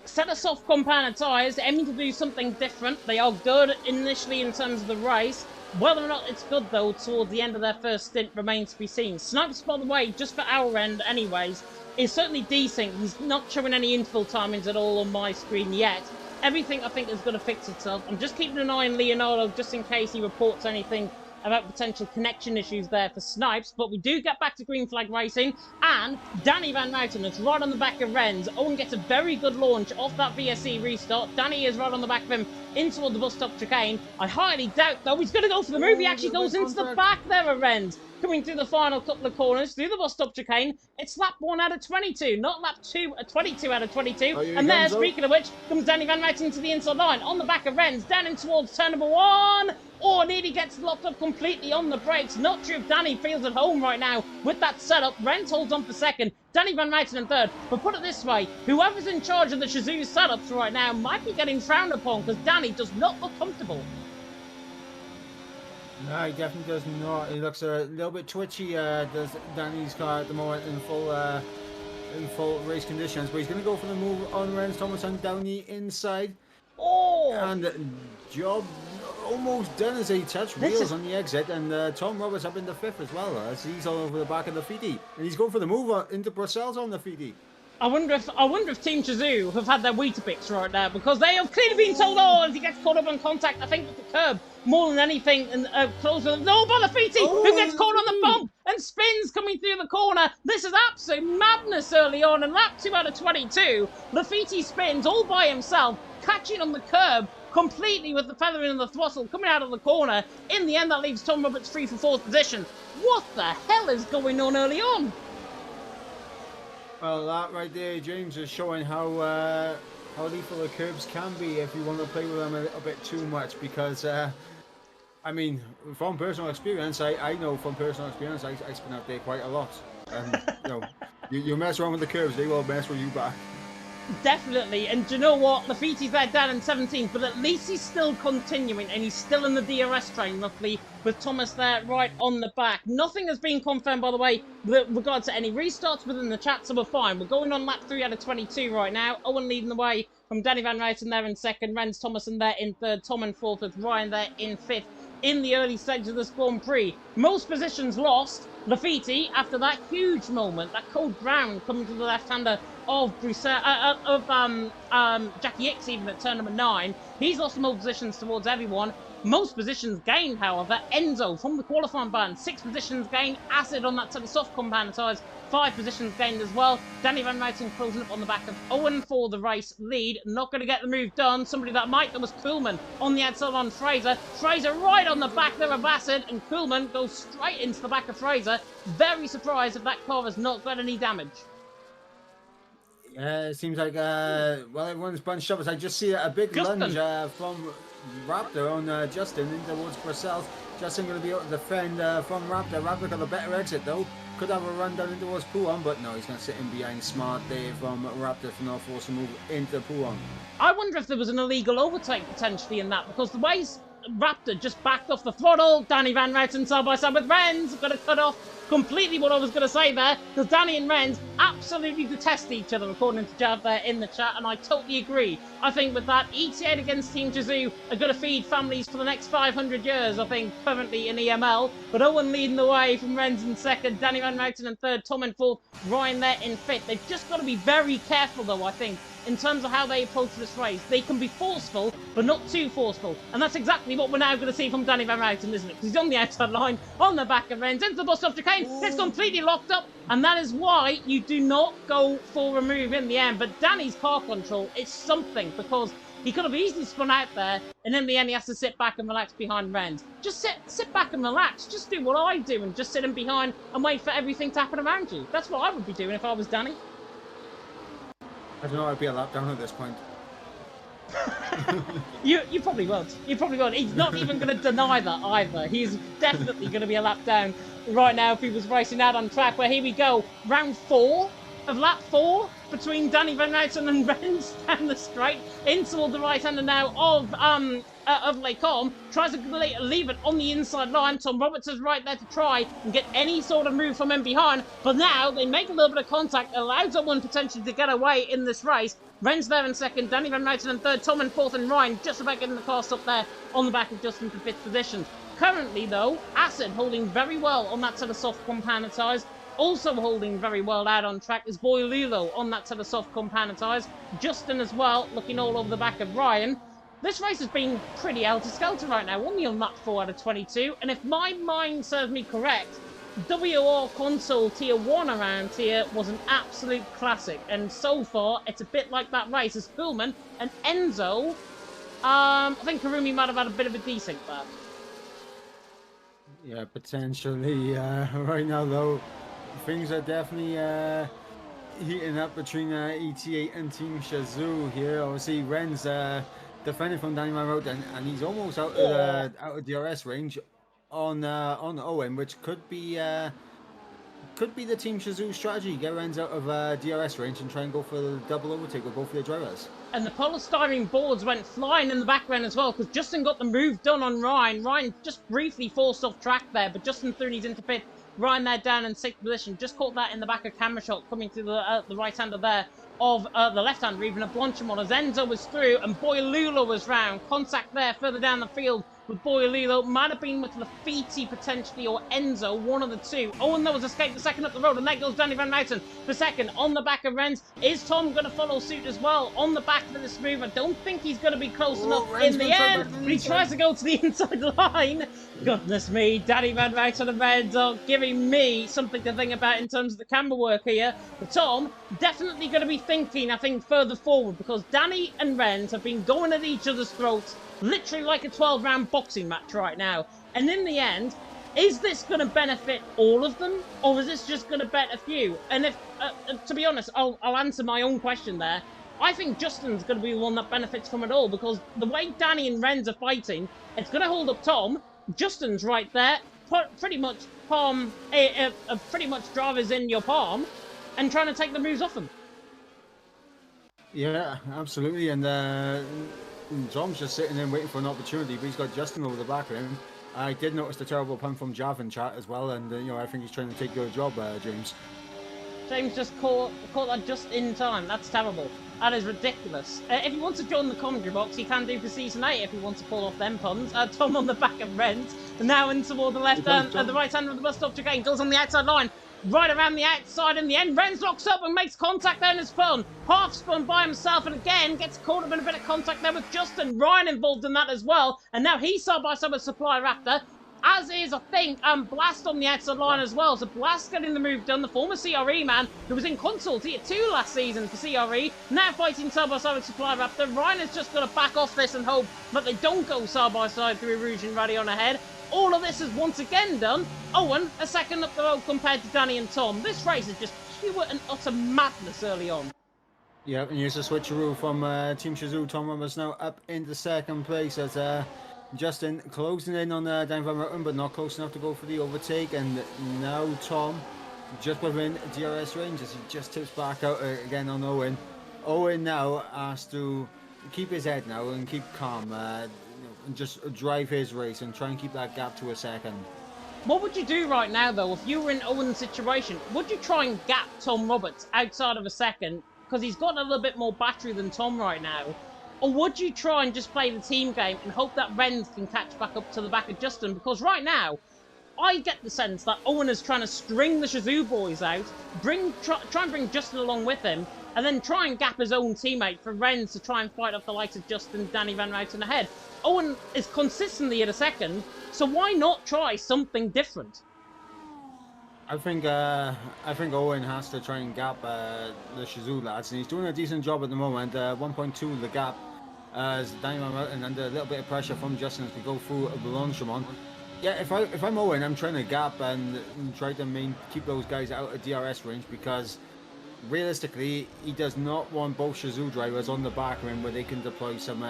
Set of soft compounded tyres, aiming to do something different. They are good initially in terms of the race. Whether or not it's good, though, towards the end of their first stint remains to be seen. Snipes, by the way, just for our end anyways, is certainly decent. He's not showing any interval timings at all on my screen yet. Everything, I think, is going to fix itself. I'm just keeping an eye on Leonardo just in case he reports anything about potential connection issues there for Snipes, but we do get back to green flag racing, and Danny Van Ryten is right on the back of Renz. Owen gets a very good launch off that VSC restart. Danny is right on the back of him in toward the bus stop chicane. I highly doubt, though, he's going to go for the move. He actually goes into the back there of Renz. Coming through the final couple of corners, through the bus stop chicane, it's lap 1 out of 22, not lap 2, 22 out of 22. Oh, and there, speaking of which, comes Danny Van Ryten to the inside line, on the back of Renz, down in towards turn number 1. Oh, nearly gets locked up completely on the brakes. Not sure if Danny feels at home right now with that setup. Renz holds on for second, Danny Van Ryten in third. But put it this way, whoever's in charge of the Shazoo setups right now might be getting frowned upon because Danny does not look comfortable. No, he definitely does not. He looks a little bit twitchy, does Danny's car at the moment in full race conditions. But he's going to go for the move on Renz Thomas and down the inside. Oh! And job almost done as he touched wheels on the exit. And Tom Roberts up in the 5th as well, as he's all over the back of the Fiti. And he's going for the move into Brussels on the Fiti. I wonder if Team Shazoo have had their Weetabix right now, because they have clearly been told, oh, if he gets caught up on contact, I think with the curb, more than anything, and close with no by Lafiti, who gets caught on the bump and spins coming through the corner. This is absolute madness early on, and lap 2 out of 22, Lafiti spins all by himself, catching on the curb completely with the feathering of the throttle coming out of the corner. In the end, that leaves Tom Roberts free for 4th position. What the hell is going on early on? Well, that right there, James, is showing how lethal the curbs can be if you want to play with them a little bit too much. Because, I mean, from personal experience, I know from personal experience, I spin out there quite a lot. And, you mess around with the curbs, they will mess with you back. Definitely, and do you know what? Lafiti's there down in 17th, but at least he's still continuing, and he's still in the DRS train, roughly, with Thomas there right on the back. Nothing has been confirmed, by the way, with regard to any restarts within the chat, so we're fine. We're going on lap 3 out of 22 right now. Owen leading the way from Danny Van Ryten there in second, Renz Thomason there in third, Tom in fourth, with Ryan there in fifth. In the early stages of this Grand Prix, most positions lost. Lafiti, after that huge moment, that cold ground coming to the left-hander of Jackie Hicks, even at turn number 9, he's lost more positions towards everyone. Most positions gained, however, Enzo from the qualifying band, 6 positions gained. Acid on that set of soft compound tyres, 5 positions gained as well. Danny Van Ryten closing up on the back of Owen for the race lead. Not going to get the move done. Somebody that might, that was Kuhlman on the outside on Fraser. Fraser right on the back there of Acid, and Kuhlman goes straight into the back of Fraser. Very surprised if that car has not got any damage. It seems like, well, everyone's bunched up. I just see a big lunge from Raptor on Justin in towards Brussels. Justin going to be able to defend from Raptor. Raptor got a better exit, though. Could have a run down in towards Pouon, but no, he's going to sit in behind. Smart there from Raptor to not force a move into Pouon. I wonder if there was an illegal overtake potentially in that, because the way Raptor just backed off the throttle. Danny Van Ryten side by side with Renz. Going to cut off completely what I was going to say there, because Danny and Renz absolutely detest each other, according to Jav there in the chat, and I totally agree. I think with that, ETA against Team Shazoo are going to feed families for the next 500 years, I think, currently in EML. But Owen leading the way from Renz in second, Danny Van Ryten in third, Tom in fourth, Ryan there in fifth. They've just got to be very careful, though, I think, in terms of how they approach this race. They can be forceful, but not too forceful. And that's exactly what we're now going to see from Danny Van Ruiten, isn't it? Because he's on the outside line, on the back of Renz, into the bus stop chicane. It's completely locked up. And that is why you do not go for a move in the end. But Danny's car control is something, because he could have easily spun out there, and in the end he has to sit back and relax behind Renz. Just sit back and relax. Just do what I do and just sit in behind and wait for everything to happen around you. That's what I would be doing if I was Danny. I don't know, I'd be a lap down at this point. You probably won't. You probably won't. He's not even going to deny that either. He's definitely going to be a lap down right now if he was racing out on track. Where here we go, round 4 of lap 4 between Danny Van Ruiten and Renz down the straight in toward the right hander now of Lecom. Tries to leave it on the inside line. Tom Roberts is right there to try and get any sort of move from him behind. But now they make a little bit of contact, allows someone potentially to get away in this race. Renz there in second, Danny Van Ruiten in third, Tom in fourth, and Ryan just about getting the car stop there on the back of Justin for fifth position. Currently though, Acid holding very well on that set of soft compound tyres. Also holding very well out on track is Boy Lulo on that set of soft compound tyres. Justin as well, looking all over the back of Ryan. This race has been pretty helter-skelter right now, only on lap 4 out of 22. And if my mind serves me correct, WR console tier 1 around here was an absolute classic. And so far, it's a bit like that race as Fullman and Enzo. I think Karumi might have had a bit of a desync there. Yeah, potentially. Right now, though, things are definitely heating up between ET8 and Team Shazoo here. Obviously, Renz defending from Danny Van Ruiten, and he's almost out of DRS range on Owen, which could be the Team Shazoo strategy. Get Renz out of DRS range and try and go for the double overtake with both of their drivers. And the polystyrene boards went flying in the background as well, because Justin got the move done on Ryan. Ryan just briefly forced off track there, but Justin threw his into pit. Ryan there down in 6th position. Just caught that in the back of camera shot coming through the right-hander there of the left-hander, even a Blanchimon as Enzo was through and Boy Lula was round. Contact there further down the field with Boy Lula. Might have been with Lafiti potentially or Enzo, one of the two. Owen though has escaped the second up the road, and there goes Danny Van Ruiten for second on the back of Renz. Is Tom going to follow suit as well on the back of this move? I don't think he's going to be close enough in the end, but he tries to go to the inside line. Goodness me, Danny Van Ruiten and Renz are giving me something to think about in terms of the camera work here. But Tom definitely going to be thinking, I think, further forward, because Danny and Renz have been going at each other's throats literally like a 12-round boxing match right now. And in the end, is this going to benefit all of them, or is this just going to bet a few? And if, to be honest, I'll answer my own question there. I think Justin's going to be the one that benefits from it all, because the way Danny and Renz are fighting, it's going to hold up Tom. Justin's right there, pretty much pretty much drivers in your palm, and trying to take the moves off him. Yeah, absolutely. And Tom's just sitting there waiting for an opportunity, but he's got Justin over the back of him. I did notice the terrible pun from Jav in chat as well, and I think he's trying to take your job, James. James just caught that just in time. That's terrible. That is ridiculous. If he wants to join the commentary box, he can do for Season 8 if he wants to pull off them puns. Tom on the back of Renz, now in toward the left hand, the right hand of the bus stop chicane, goes on the outside line. Right around the outside in the end, Renz locks up and makes contact there in his spun. Half spun by himself and again gets caught up in a bit of contact there with Justin. Ryan involved in that as well. And now he's side by side with Supply Raptor. As is, I think, Blast on the outside line as well. So Blast getting the move done. The former CRE man who was in console tier 2 last season for CRE. Now fighting side by side with Supply Raptor. Ryan has just got to back off this and hope that they don't go side by side through Rouge and Rally on ahead. All of this is once again done. Owen, a second up the road compared to Danny and Tom. This race is just pure and utter madness early on. Yeah, and here's a switcheroo from Team Shazoo. Tom Roberts now up into second place as Justin closing in on Danny Van Ruiten, but not close enough to go for the overtake. And now Tom just within DRS range as he just tips back out again on Owen. Owen now has to keep his head now and keep calm. And just drive his race and try and keep that gap to a second. What would you do right now, though, if you were in Owen's situation? Would you try and gap Tom Roberts outside of a second, because he's got a little bit more battery than Tom right now? Or would you try and just play the team game and hope that Renz can catch back up to the back of Justin? Because right now, I get the sense that Owen is trying to string the Shazoo boys out, try and bring Justin along with him, and then try and gap his own teammate for Renz to try and fight off the likes of Justin, Danny Van Ruiten ahead. Owen is consistently at a second, so why not try something different? I think Owen has to try and gap the Shazoo lads, and he's doing a decent job at the moment. 1.2 the gap as Danny Van Ruiten under a little bit of pressure from Justin as we go through Blanchimon. Yeah, if I'm Owen, I'm trying to gap and try to keep those guys out of DRS range, because realistically, he does not want both Shazoo drivers on the back rim where they can deploy some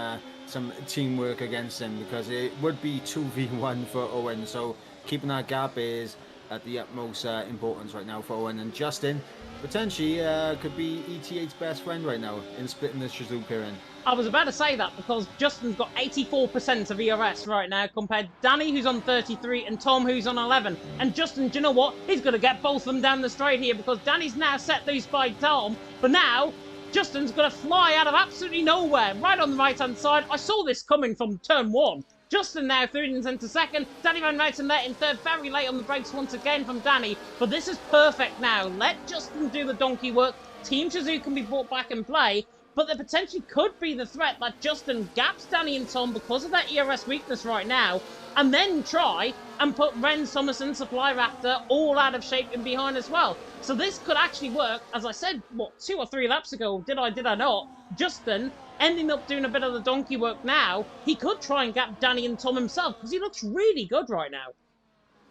teamwork against him, because it would be 2v1 for Owen. So keeping that gap is at the utmost importance right now for Owen. And Justin potentially could be ET8's best friend right now in splitting the Shazoo pairing. I was about to say that because Justin's got 84% of ERS right now compared to Danny, who's on 33, and Tom, who's on 11. And Justin, do you know what? He's going to get both of them down the straight here because Danny's now set loose by Tom. But now, Justin's going to fly out of absolutely nowhere, right on the right-hand side. I saw this coming from turn 1. Justin now through into second. Danny Van Ruiten there in third, very late on the brakes once again from Danny. But this is perfect now. Let Justin do the donkey work. Team Shazoo can be brought back and play. But there potentially could be the threat that Justin gaps Danny and Tom because of that ERS weakness right now, and then try and put Renz, Thomason, Supply Raptor all out of shape in behind as well. So this could actually work, as I said, what, 2 or 3 laps ago, did I not? Justin ending up doing a bit of the donkey work now. He could try and gap Danny and Tom himself because he looks really good right now.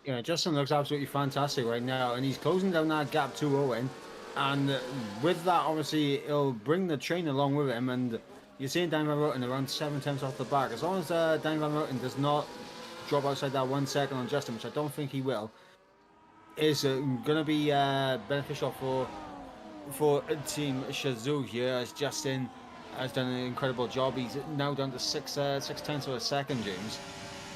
Yeah, Justin looks absolutely fantastic right now, and he's closing down that gap to Owen. And with that, obviously, he'll bring the train along with him. And you're seeing Danny Van Ruiten around 7 tenths off the back. As long as Danny Van Ruiten does not drop outside that 1 second on Justin, which I don't think he will, is going to be beneficial for Team Shazoo here, as Justin has done an incredible job. He's now down to 6 tenths of a second, James.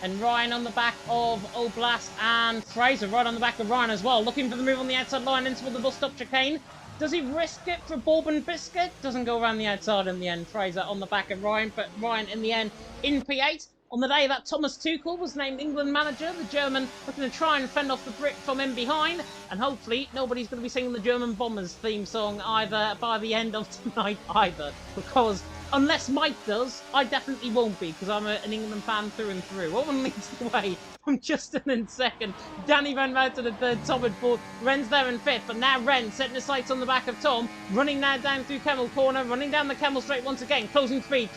And Ryan on the back of Oblast, and Fraser right on the back of Ryan as well. Looking for the move on the outside line into the bus stop chicane. Does he risk it for Bourbon Biscuit? Doesn't go around the outside in the end. Fraser on the back of Ryan, but Ryan in the end in P8. On the day that Thomas Tuchel was named England manager, the German looking to try and fend off the Brit from in behind. And hopefully nobody's going to be singing the German Bombers theme song either by the end of tonight either. Because unless Mike does, I definitely won't be, because I'm an England fan through and through. Owen leads the way from Justin in second. Danny Van Ruiten in third, Tom in fourth. Ren's there in fifth, but now Ren setting his sights on the back of Tom. Running now down through Kemmel corner, running down the Kemmel straight once again. Closing speed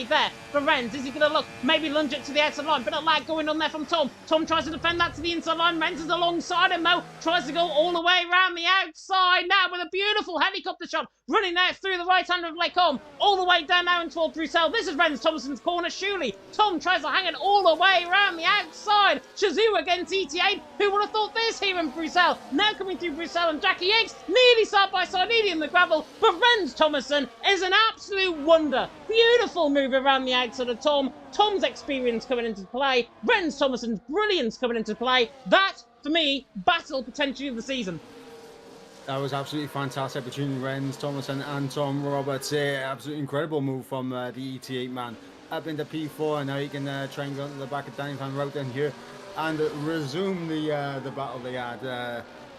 there. For Ren's, is he going to look? Maybe lunge it to the outside line. Bit of lag going on there from Tom. Tom tries to defend that to the inside line. Ren's is alongside him though. Tries to go all the way around the outside now with a beautiful helicopter shot. Running out through the right hand of Lecombe. All the way down now towards Bruxelles. This is Renz Thomason's corner. Shuley. Tom tries to hang it all the way around the outside. Shazoo against ET8. Who would have thought this here in Bruxelles? Now coming through Bruxelles and Jackie Higgs. Nearly side by side, nearly in the gravel. But Renz Thomason is an absolute wonder. Beautiful move around the outside of Tom. Tom's experience coming into play. Renz Thomason's brilliance coming into play. That, for me, battle potentially of the season. That was absolutely fantastic between Renz Thomason and Tom Roberts. Absolutely incredible move from the ET8 man. Up into P4, and now he can try and go into the back of Danny Van Ruiten here and resume the battle they had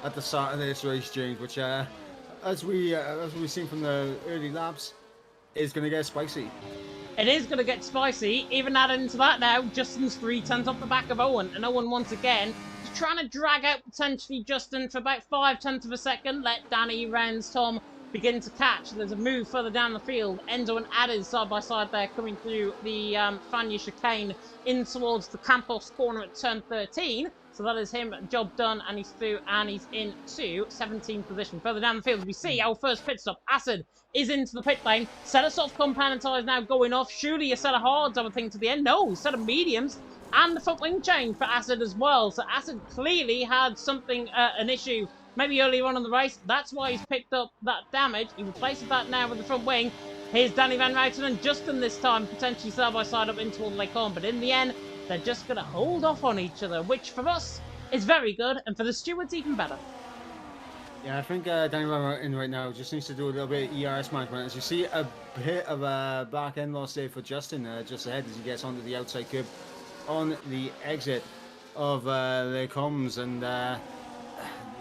at the start of this race, James, which as we've seen from the early laps, is going to get spicy. It is going to get spicy. Even adding to that now, Justin's 3 tenths off the back of Owen, and Owen once again trying to drag out potentially Justin for about 5 tenths of a second. Let Danny, Renz, Tom begin to catch. There's a move further down the field. Enzo and Adis side by side there coming through the Fania chicane in towards the Campos corner at turn 13. So that is him, job done, and he's through, and he's into 17th position. Further down the field, we see our first pit stop. Acid is into the pit lane. Set of soft compound tyres now going off. Surely a set of hards, I would think, to the end. No, set of mediums. And the front wing change for Acid as well. So Acid clearly had something, an issue, maybe earlier on in the race. That's why he's picked up that damage. He replaces that now with the front wing. Here's Danny Van Ruiten and Justin this time, potentially side by side up into all the Lecombe. But in the end, they're just going to hold off on each other, which for us is very good, and for the stewards even better. Yeah, I think Danny Van Ruiten right now just needs to do a little bit of ERS management. As you see, a bit of a back end loss there for Justin just ahead as he gets onto the outside curb on the exit of Lecombes, and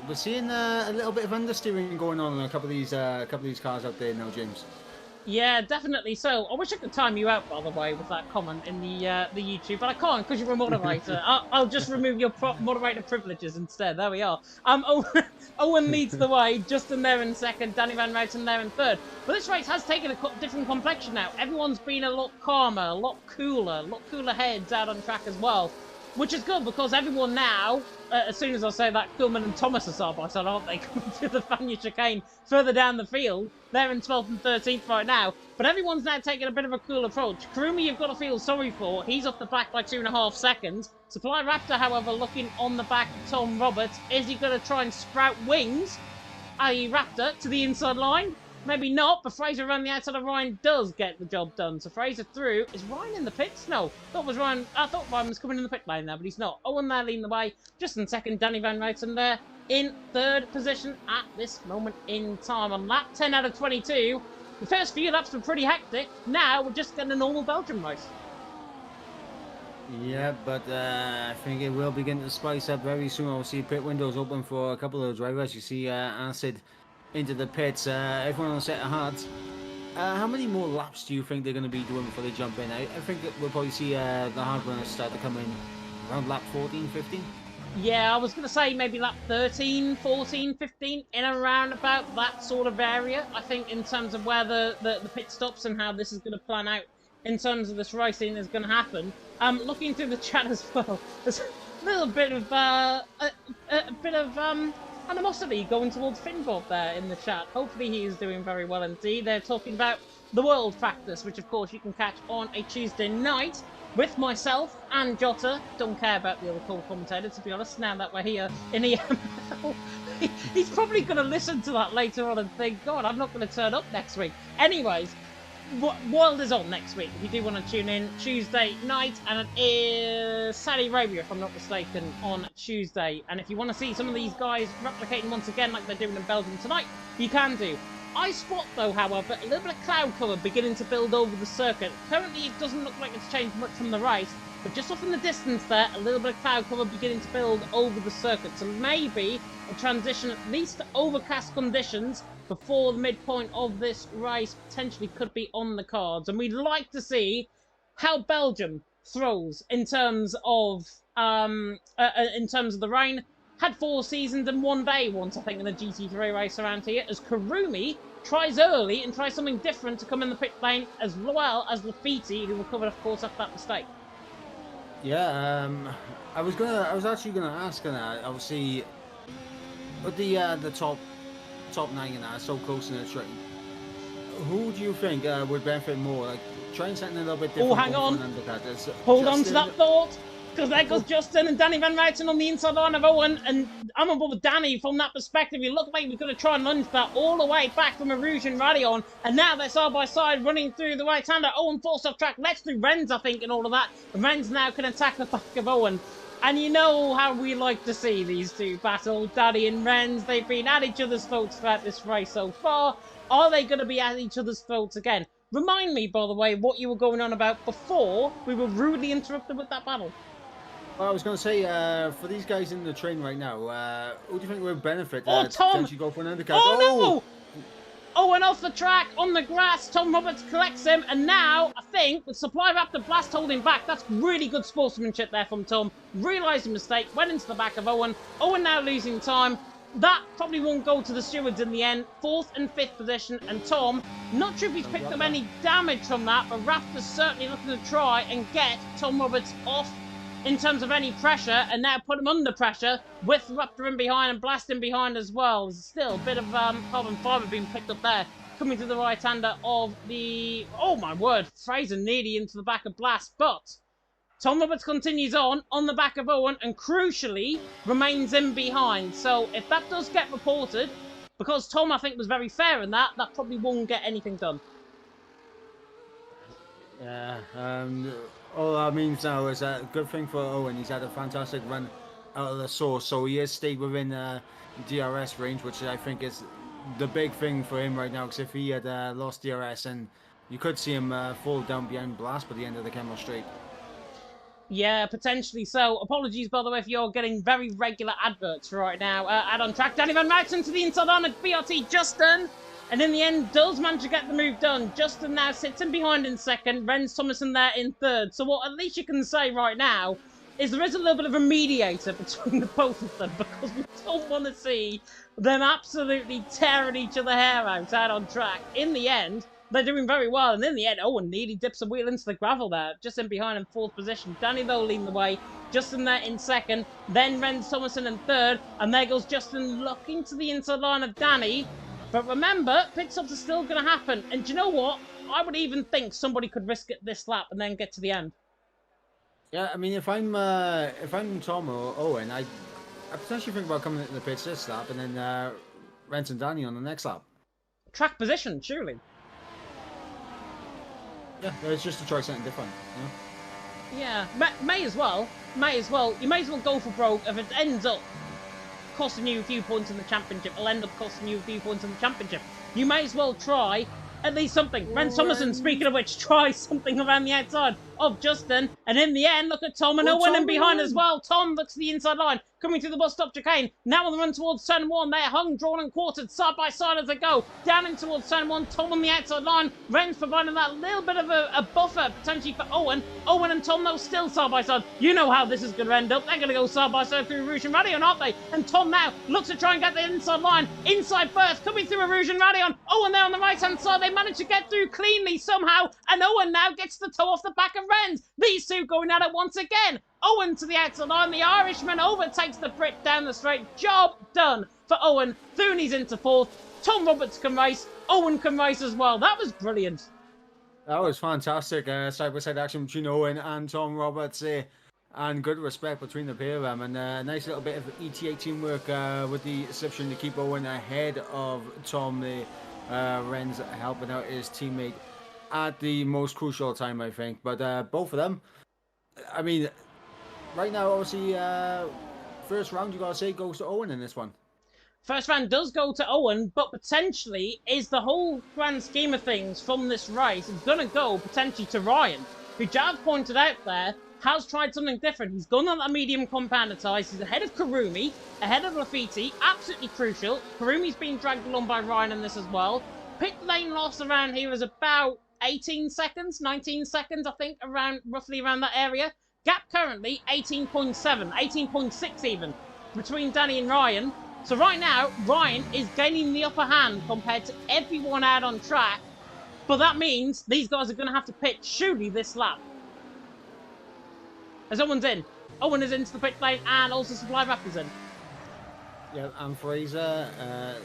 we're seeing a little bit of understeering going on in a couple of these cars out there now, James. Yeah, definitely. So I wish I could time you out, by the way, with that comment in the YouTube, but I can't because you're a moderator. I'll just remove your moderator privileges instead. There we are. Owen, Owen leads the way, Justin there in second, Danny Van Rijten there in third. But this race has taken a different complexion now. Everyone's been a lot calmer, a lot cooler heads out on track as well, which is good because everyone now, as soon as I say that, Kuhlman and Thomas are side by side, aren't they? Coming to the Fanya chicane further down the field. They're in 12th and 13th right now. But everyone's now taking a bit of a cool approach. Karumi, you've got to feel sorry for. He's off the back by 2.5 seconds. Supply Raptor, however, looking on the back of Tom Roberts. Is he going to try and sprout wings, i.e. Raptor, to the inside line? Maybe not, but Fraser around the outside of Ryan does get the job done. So Fraser through. Is Ryan in the pits? No. I thought Ryan was coming in the pit lane there, but he's not. Owen there leading the way. Just in second, Danny Van Rijten there in third position at this moment in time. On lap 10 out of 22, the first few laps were pretty hectic. Now we're just getting a normal Belgium race. Yeah, but I think it will begin to spice up very soon. I'll see pit windows open for a couple of those drivers. You see Acid into the pits. Everyone on a set of hearts. How many more laps do you think they're going to be doing before they jump in? I think that we'll probably see the hard runners start to come in around lap 14, 15. Yeah, I was going to say maybe lap 13, 14, 15, in and around about that sort of area. I think in terms of where the pit stops and how this is going to plan out in terms of this racing is going to happen. Looking through the chat as well, there's a little bit of animosity going towards Finbot there in the chat. Hopefully he is doing very well indeed. They're talking about the World Practice, which of course you can catch on a Tuesday night with myself and Jota. Don't care about the other commentator, to be honest, now that we're here in EML. He's probably going to listen to that later on and think, God, I'm not going to turn up next week. Anyways, World is on next week. If you do want to tune in Tuesday night, and it is Saudi Arabia, if I'm not mistaken, on Tuesday. And if you want to see some of these guys replicating once again like they're doing in Belgium tonight, you can do. I spot, though, however, a little bit of cloud cover beginning to build over the circuit. Currently, it doesn't look like it's changed much from the race, but just off in the distance there, a little bit of cloud cover beginning to build over the circuit. So maybe a transition at least to overcast conditions before the midpoint of this race potentially could be on the cards. And we'd like to see how Belgium throws in terms of the rain. Had 4 seasons in 1 day once, I think, in a GT3 race around here, as Karumi tries early and tries something different to come in the pit lane, as well as Lafiti, who recovered, of course, after that mistake. Yeah, I was actually gonna ask on that. Obviously, with the top 9 and that so close in the train, who do you think would benefit more? Like trying something a little bit different. Oh, hang on. Hold on to that thought. Because there goes Justin and Danny Van Rijten on the inside line of Owen. And I'm on board with Danny from that perspective. He looked like he was going to try and lunge that all the way back from Rouge and Radion. And now they're side by side running through the right-hander. Owen forced off track. Let's do Renz, I think, and all of that. And Renz now can attack the back of Owen. And you know how we like to see these two battle. Danny and Renz, they've been at each other's throats throughout this race so far. Are they going to be at each other's throats again? Remind me, by the way, what you were going on about before we were rudely interrupted with that battle. Well, I was going to say, for these guys in the train right now, who do you think would benefit? Oh, Tom! To go for an undercut? Oh, no! Oh, and off the track, on the grass, Tom Roberts collects him, and now, I think, with Supply Raptor Blast holding back, that's really good sportsmanship there from Tom. Realised the mistake, went into the back of Owen. Owen now losing time. That probably won't go to the stewards in the end. 4th and 5th position, and Tom, not sure if he's picked up any damage from that, but Raptor's certainly looking to try and get Tom Roberts off in terms of any pressure, and now put him under pressure with Raptor in behind and Blast in behind as well. There's still a bit of carbon fibre being picked up there, coming to the right-hander of the... Oh my word, Fraser nearly into the back of Blast, but Tom Roberts continues on the back of Owen, and crucially remains in behind. So if that does get reported, because Tom, I think, was very fair in that probably won't get anything done. Yeah, all that means now is a good thing for Owen. He's had a fantastic run out of the source, so he has stayed within DRS range, which I think is the big thing for him right now, because if he had lost DRS, and you could see him fall down behind Blast by the end of the Camel Straight. Yeah, potentially so. Apologies, by the way, if you're getting very regular adverts right now. Add on track. Danny Van Mouten to the inside on at BRT Justin. And in the end, does manage to get the move done. Justin now sits in behind in second. Renz Thomason there in third. So what at least you can say right now is there is a little bit of a mediator between the both of them, because we don't want to see them absolutely tearing each other hair out on track. In the end, they're doing very well, and in the end, Owen nearly dips a wheel into the gravel there, just in behind in fourth position. Danny, though, leading the way. Justin there in second, then Renz Thomason in third, and there goes Justin looking to the inside line of Danny. But remember, pit stops are still going to happen, and do you know what? I would even think somebody could risk it this lap and then get to the end. Yeah, I mean, if I'm Tom or Owen, I potentially think about coming into the pits this lap and then renting Danny on the next lap. Track position, surely. Yeah, it's just to try something different. You know? Yeah, may as well. May as well. You may as well go for broke. If it ends up costing you a few points in the championship, it'll end up costing you a few points in the championship. You may as well try at least something. Renz Thomason, speaking of which, try something around the outside of Justin. And in the end, look at Tom and Owen in behind as well. Tom looks to the inside line, coming through the bus stop chicane. Now on the run towards turn one. They're hung, drawn and quartered side by side as they go. Down in towards turn one. Tom on the outside line. Renz providing that little bit of a buffer, potentially for Owen. Owen and Tom, though, still side by side. You know how this is going to end up. They're going to go side by side through Rouge and Radion, aren't they? And Tom now looks to try and get the inside line. Inside first, coming through a Rouge and Radion. Owen there on the right-hand side. They manage to get through cleanly somehow. And Owen now gets the toe off the back of Renz. These two going at it once again. Owen to the outside line. The Irishman overtakes the Brit down the straight. Job done for Owen. Thuni's into fourth. Tom Roberts can race. Owen can race as well. That was brilliant. That was fantastic. Side-by-side action between Owen and Tom Roberts. And good respect between the pair of them. And a nice little bit of ETA teamwork with the exception to keep Owen ahead of Tom. Renz helping out his teammate at the most crucial time, I think. But both of them, I mean, right now, obviously, first round, you got to say, goes to Owen in this one. First round does go to Owen, but potentially is the whole grand scheme of things from this race going to go potentially to Ryan, who Jav pointed out there has tried something different. He's gone on that medium compounder tyres. He's ahead of Karumi, ahead of Lafitte, absolutely crucial. Karumi's been dragged along by Ryan in this as well. Pit lane loss around here is about 18 seconds, 19 seconds, I think, roughly around that area. Gap currently 18.7, 18.6 even, between Danny and Ryan. So right now, Ryan is gaining the upper hand compared to everyone out on track. But that means these guys are going to have to pit surely this lap. As Owen's in. Owen is into the pit lane and also Supply Raptor's in. Yeah, and Fraser.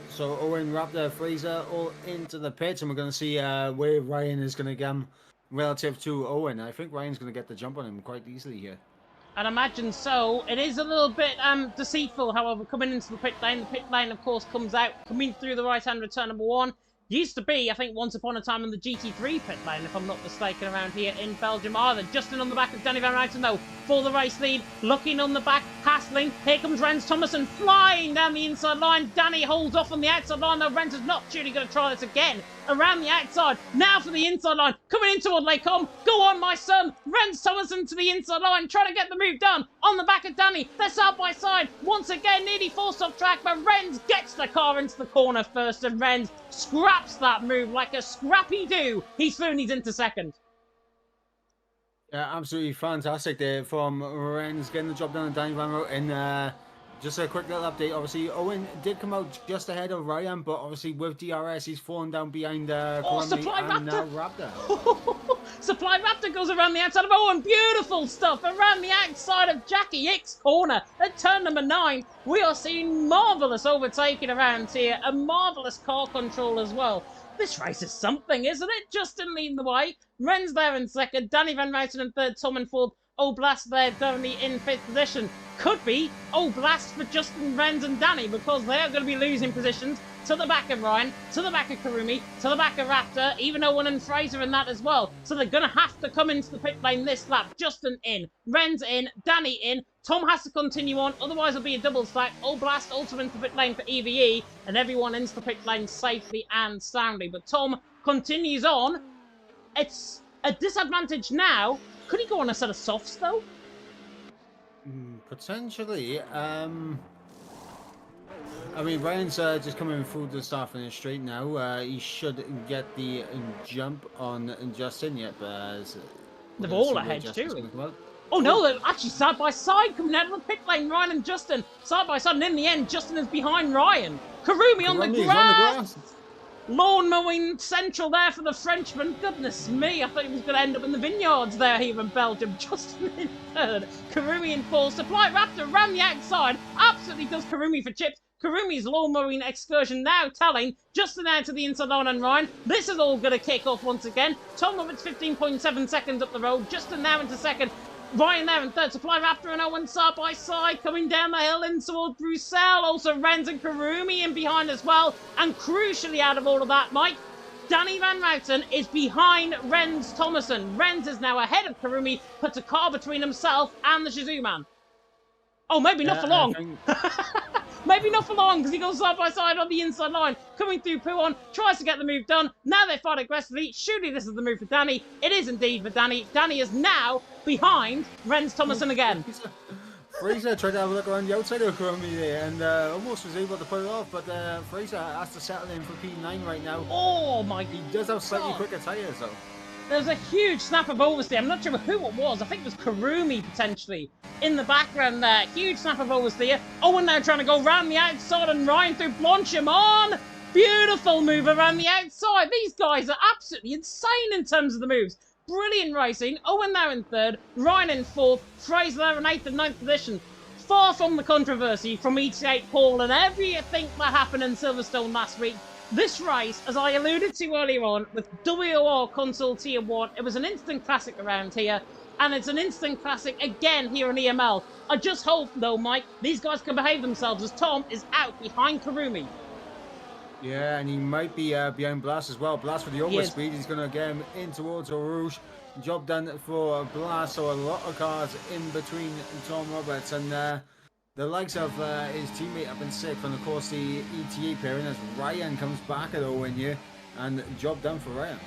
So Owen, Raptor, Fraser all into the pits, and we're going to see where Ryan is going to get him relative to Owen. I think Ryan's going to get the jump on him quite easily here. I'd imagine so. It is a little bit deceitful, however, coming into the pit lane. The pit lane, of course, comes out, coming through the right-hand return number one. Used to be, I think, once upon a time in the GT3 pit lane, if I'm not mistaken, around here in Belgium. Either Justin on the back of Danny Van Mouten, though, for the race lead. Looking on the back, hassling. Here comes Renz Thomason flying down the inside line. Danny holds off on the outside line, though. Renz is not surely going to try this again. Around the outside, now for the inside line. Coming in toward Lecom. Go on, my son. Renz Thomason to the inside line, trying to get the move done. On the back of Danny, they're side by side. Once again, nearly forced off track, but Renz gets the car into the corner first, and Renz scraps that move like a scrappy-do. He's into second. Yeah, absolutely fantastic there from Renz getting the job done on Danny Van Mouten. Just a quick little update. Obviously, Owen did come out just ahead of Ryan, but obviously with DRS, he's fallen down behind Supply and Raptor. Supply Raptor goes around the outside of Owen. Beautiful stuff around the outside of Jackie Ick's corner at turn number 9. We are seeing marvellous overtaking around here, a marvellous car control as well. This race is something, isn't it? Justin leading the way. Renz there in second. Danny Van Mouten in third. Tom in fourth. Oblast there currently in 5th position. Could be Oblast for Justin, Renz and Danny, because they are going to be losing positions to the back of Ryan, to the back of Karumi, to the back of Raptor, even Owen and Fraser in that as well. So they're going to have to come into the pit lane this lap. Justin in, Renz in, Danny in. Tom has to continue on, otherwise it'll be a double stack. Oblast also into the pit lane for EVE, and everyone into the pit lane safely and soundly. But Tom continues on. It's a disadvantage now Could he go on a set of softs, though? Potentially. I mean, Ryan's just coming through the start finish straight now. He should get the jump on Justin. Yep. They're all ahead, too. Oh Oh. no, they're actually side by side coming out of the pit lane. Ryan and Justin side by side, and in the end, Justin is behind Ryan. Karumi on the grass. Lawn mowing central there for the Frenchman. Goodness me, I thought he was going to end up in the vineyards there here in Belgium. Justin in third. Karumi in fourth. Supply Raptor around the outside. Absolutely does Karumi for chips. Karumi's lawn mowing excursion now telling Justin out to the inside line and Ryan. This is all going to kick off once again. Tom Roberts 15.7 seconds up the road. Justin now into second. Ryan there in third. Supply Raptor and Owen side by side coming down the hill in toward Bruxelles. Also Renz and Karumi in behind as well. And crucially out of all of that, Mike, Danny Van Routen is behind Renz Thomason. Renz is now ahead of Karumi, puts a car between himself and the Shizou man. Oh, maybe not for long. Maybe not for long, because he goes side by side on the inside line. Coming through Puon, tries to get the move done. Now they fight aggressively. Surely this is the move for Danny. It is indeed for Danny. Danny is now behind Renz Thomason again. Fraser tried to have a look around the outside of Karumi there and almost was able to put it off, but Fraser has to settle in for P9 right now. Oh my God. He does have slightly quicker tyres though. There's a huge snap of oversteer. I'm not sure who it was. I think it was Karumi potentially in the background there. Huge snap of oversteer. Owen now trying to go round the outside and Ryan through Blanchimon. Beautiful move around the outside. These guys are absolutely insane in terms of the moves. Brilliant racing. Owen now in third. Ryan in fourth. Fraser there in eighth and ninth position. Far from the controversy from ET8 Paul and everything that happened in Silverstone last week. This race, as I alluded to earlier on, with WR Console Tier 1, it was an instant classic around here, and it's an instant classic again here in EML. I just hope, though, Mike, these guys can behave themselves as Tom is out behind Karumi. Yeah, and he might be behind Blast as well. Blast for the overspeed. He's going to get him in towards Rouge. Job done for Blast, so a lot of cars in between Tom Roberts and the likes of his teammate up in sixth, and of course the ETA pairing as Ryan comes back at Owen here, and job done for Ryan.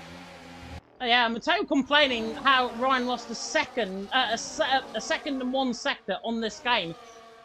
Yeah, Matteo complaining how Ryan lost a second and one sector on this game.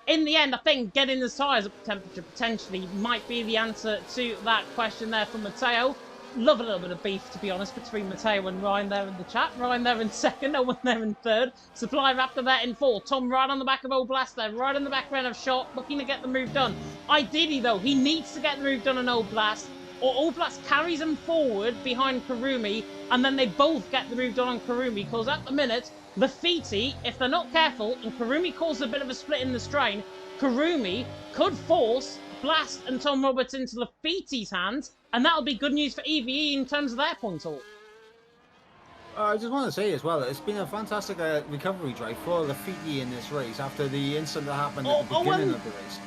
In the end, I think getting his tyres up to temperature potentially might be the answer to that question there from Matteo. Love a little bit of beef, to be honest, between Matteo and Ryan there in the chat. Ryan there in second, Owen there in third. Supply Raptor there in fourth. Tom right on the back of Old Blast there, right in the background of Shot, looking to get the move done. Ideally, though, he needs to get the move done on Old Blast, or Old Blast carries him forward behind Karumi, and then they both get the move done on Karumi, because at the minute, Lafiti, if they're not careful, and Karumi causes a bit of a split in the strain, Karumi could force Blast and Tom Roberts into Lafiti's hands, and that'll be good news for EVE in terms of their point haul. I just want to say as well, it's been a fantastic recovery drive for Lafiti in this race after the incident that happened at the beginning of the race.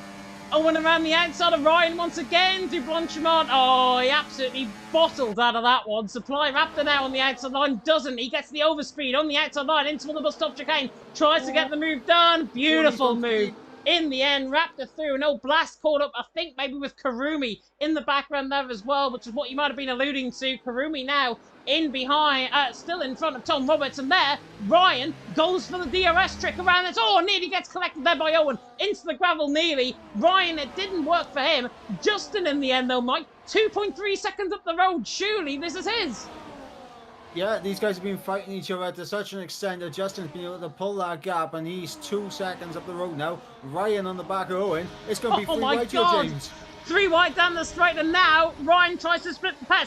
Owen around the outside of Ryan once again through Blanchimont. Oh, he absolutely bottled out of that one. Supply Raptor now on the outside line. Doesn't. He gets the overspeed on the outside line into the bus stop chicane. Tries to get the move done. Beautiful move. In the end, Raptor through. No Blast caught up, I think, maybe with Karumi in the background there as well, which is what you might have been alluding to. Karumi now in behind, still in front of Tom Roberts, and there, Ryan goes for the DRS trick around it. Oh, nearly gets collected there by Owen. Into the gravel, nearly. Ryan, it didn't work for him. Justin in the end, though, Mike. 2.3 seconds up the road. Surely this is his. Yeah, these guys have been fighting each other to such an extent that Justin's been able to pull that gap, and he's 2 seconds up the road now. Ryan on the back of Owen. It's going to be free wide here, James. 3 wide down the straight, and now Ryan tries to split the pair.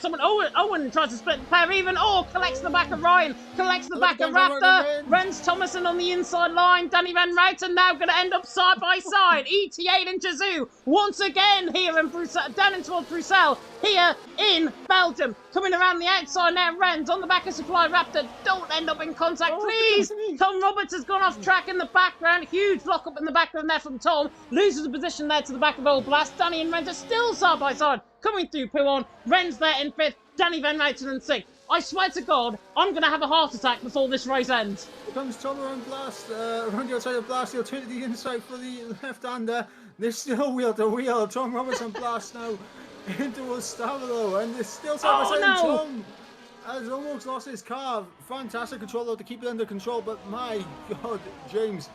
Owen tries to split the pair even. Oh, collects the back of Ryan. Collects the back of Raptor. Renz Thomason on the inside line. Danny Van Routen now going to end up side by side. ET8 and Shizou once again here in Bruxelles, down in towards Bruxelles, here in Belgium. Coming around the outside now, Renz on the back of Supply Raptor. Don't end up in contact, please. Tom Roberts has gone off track in the background. Huge lock up in the background there from Tom. Loses the position there to the back of Old Blast. Danny and Renz are still side by side. Coming through Puon. Renz there in fifth. Danny Van Routen in sixth. I swear to God, I'm going to have a heart attack before this race ends. Here comes Tom around Blast, around the outside of Blast. He'll turn to the inside for the left-hander. They're still wheel to wheel. Tom Roberts and Blast now into Stavilo, and they're still side by side. No. Tom has almost lost his car. Fantastic control though to keep it under control, but my God, James,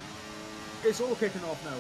it's all kicking off now.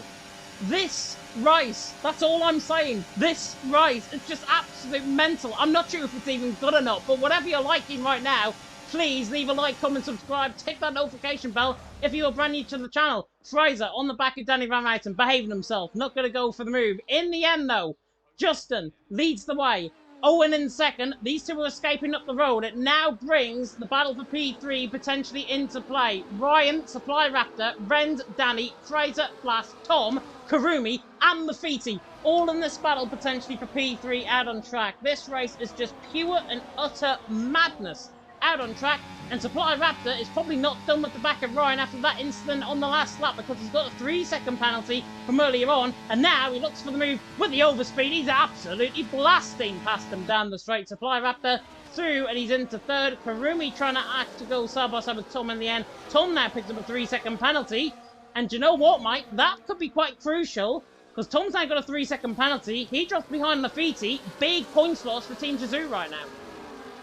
This race, that's all I'm saying. This race, it's just absolute mental. I'm not sure if it's even good or not, but whatever you're liking right now, please leave a like, comment, subscribe, tick that notification bell if you're brand new to the channel. Fraser on the back of Danny Van Ryten, behaving himself, not going to go for the move. In the end though, Justin leads the way. Owen in second. These two are escaping up the road. It now brings the battle for P3 potentially into play. Ryan, Supply Raptor, Rend, Danny, Fraser, Flash, Tom, Karumi, and Lafiti. All in this battle potentially for P3 out on track. This race is just pure and utter madness out on track. And Supply Raptor is probably not done with the back of Ryan after that incident on the last lap because he's got a 3-second penalty from earlier on. And now he looks for the move with the overspeed. He's absolutely blasting past him down the straight. Supply Raptor through and he's into third. Karumi trying to act to go side by side with Tom in the end. Tom now picks up a 3-second penalty. And you know what, Mike? That could be quite crucial because Tom's now got a 3-second penalty. He drops behind Lafiti. Big points loss for Team Shizou right now.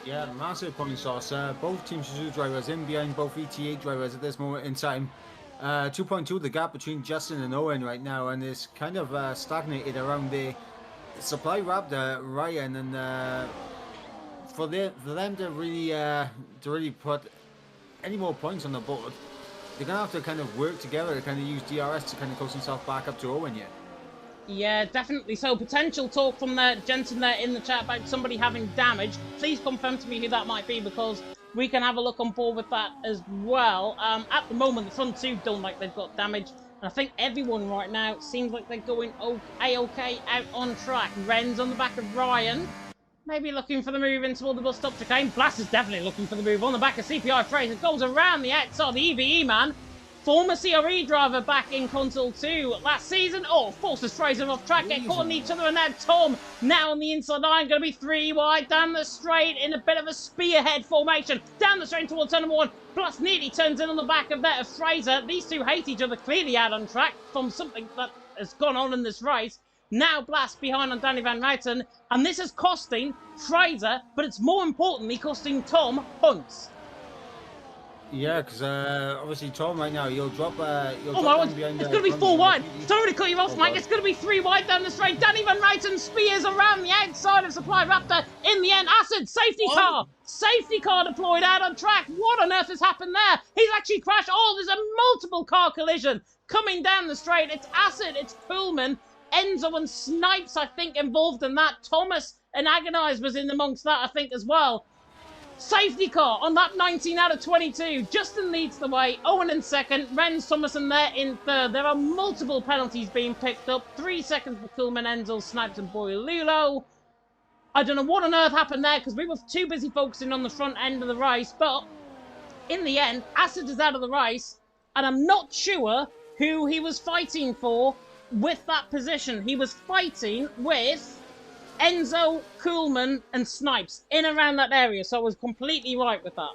Yeah, massive points loss. Both Team Shizou drivers in behind both ETA drivers at this moment in time. 2.2 the gap between Justin and Owen right now, and it's kind of stagnated around the Supply Raptor, Ryan, and for them to really put any more points on the board, they're gonna have to kind of work together to kind of use DRS to kind of close himself back up to Owen here. Yeah, definitely so. Potential talk from the Jensen there in the chat about somebody having damage. Please confirm to me who that might be because we can have a look on board with that as well. At the moment, the front two don't like they've got damage. And I think everyone right now seems like they're going A-OK out on track. Ren's on the back of Ryan. Maybe looking for the move in toward the bus stop chicane. Blast is definitely looking for the move on the back of CPI Fraser. Goes around the outside, the EVE man. Former CRE driver back in Console 2 last season. Oh, forces Fraser off track, get caught on each other, and now Tom now on the inside line, going to be 3 wide down the straight in a bit of a spearhead formation. Down the straight towards turn number 1. Plus nearly turns in on the back of that of Fraser. These two hate each other clearly out on track from something that has gone on in this race. Now Blast behind on Danny Van Ryten, and this is costing Fraser, but it's more importantly costing Tom points. Yeah, because obviously Tom right now, he'll drop down behind it's going to be 4 wide. Sorry to cut you off, Mike. It's going to be 3 wide down the straight. Danny Van Ryten spears around the outside of Supply Raptor. In the end, Acid, safety car. Safety car deployed out on track. What on earth has happened there? He's actually crashed. Oh, there's a multiple car collision coming down the straight. It's Acid, it's Pullman, Enzo and Snipes, I think, involved in that. Thomas and Agonize was in amongst that, I think, as well. Safety car on lap 19 out of 22. Justin leads the way. Owen in second. Renz Thomason there in third. There are multiple penalties being picked up. 3 seconds for Kuhlman, Enzel, Snipes and Boylulo. I don't know what on earth happened there because we were too busy focusing on the front end of the race. But in the end, Acid is out of the race. And I'm not sure who he was fighting for with that position. He was fighting with Enzo, Kuhlman, and Snipes in around that area, so I was completely right with that.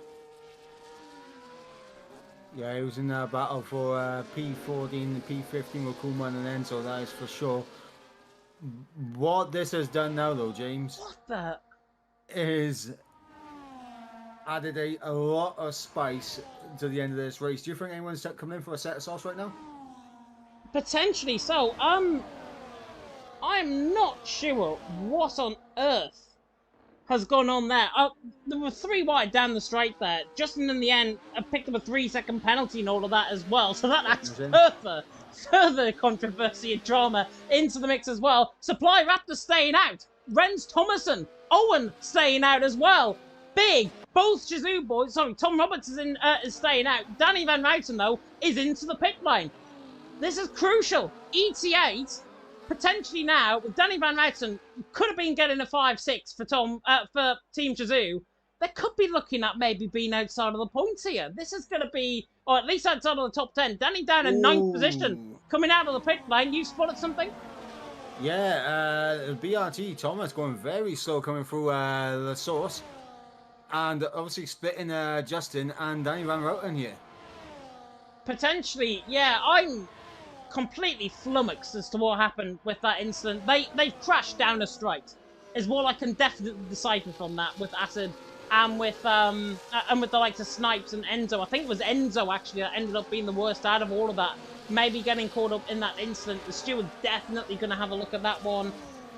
Yeah, he was in that battle for P14 and P15 with Kuhlman and Enzo, that is for sure. What this has done now, though, James, what the? Is added a lot of spice to the end of this race. Do you think anyone's coming in for a set of sauce right now? Potentially so. I'm not sure what on earth has gone on there. There were 3 wide down the straight there. Justin, in the end, picked up a 3-second penalty and all of that as well. So that adds further controversy and drama into the mix as well. Supply Raptor staying out. Renz Thomason, Owen staying out as well. Big. Both Shizou boys, sorry, Tom Roberts is staying out. Danny Van Ryten, though, is into the pit lane. This is crucial. ET8... potentially now, with Danny Van Ryten, could have been getting a 5-6 for Team Shizou. They could be looking at maybe being outside of the points here. This is going to be, or at least outside of the top 10. Danny down in 9th position, coming out of the pit lane. You spotted something? Yeah, BRT Thomas going very slow coming through the source. And obviously splitting Justin and Danny Van Ryten here. Potentially, yeah, I'm completely flummoxed as to what happened with that incident. They crashed down a straight, is what I can definitely decipher from that with Acid and with the likes of Snipes and Enzo. I think it was Enzo actually that ended up being the worst out of all of that. Maybe getting caught up in that incident. The steward's definitely going to have a look at that one.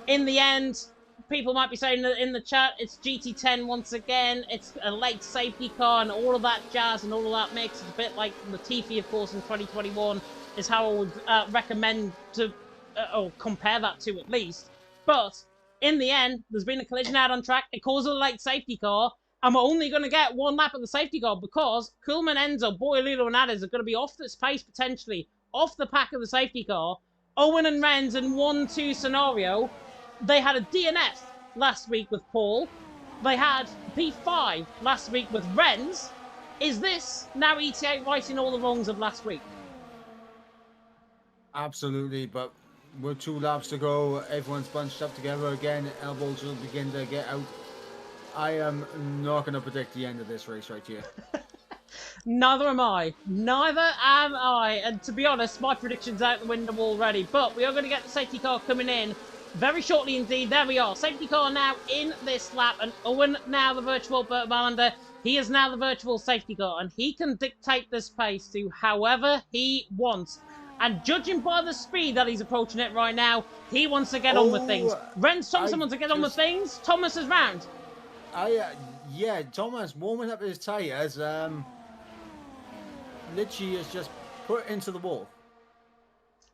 In the end, people might be saying in the chat, it's GT10 once again. It's a late safety car and all of that jazz and all of that mix. It's a bit like Latifi, of course, in 2021 is how I would recommend to or compare that to at least. But in the end, there's been a collision out on track. It causes a late safety car. And we're only going to get one lap of the safety car because Kuhlman, Enzo, Boyolilo, and Ades are going to be off this pace potentially, off the pack of the safety car. Owen and Renz in 1-2 scenario. They had a DNF last week with Paul. They had P5 last week with Renz. Is this now ETA righting all the wrongs of last week? Absolutely, but with 2 laps to go, everyone's bunched up together again. Elbows will begin to get out. I am not going to predict the end of this race right here. Neither am I. Neither am I. And to be honest, my prediction's out the window already. But we are going to get the safety car coming in very shortly indeed. There we are. Safety car now in this lap. And Owen now the virtual Bert Malander. He is now the virtual safety car. And he can dictate this pace to however he wants. And judging by the speed that he's approaching it right now, he wants to get on with things. Renz Thompson wants to get on with things. Thomas is round. Yeah, Thomas warming up his tyres, literally is just put into the wall.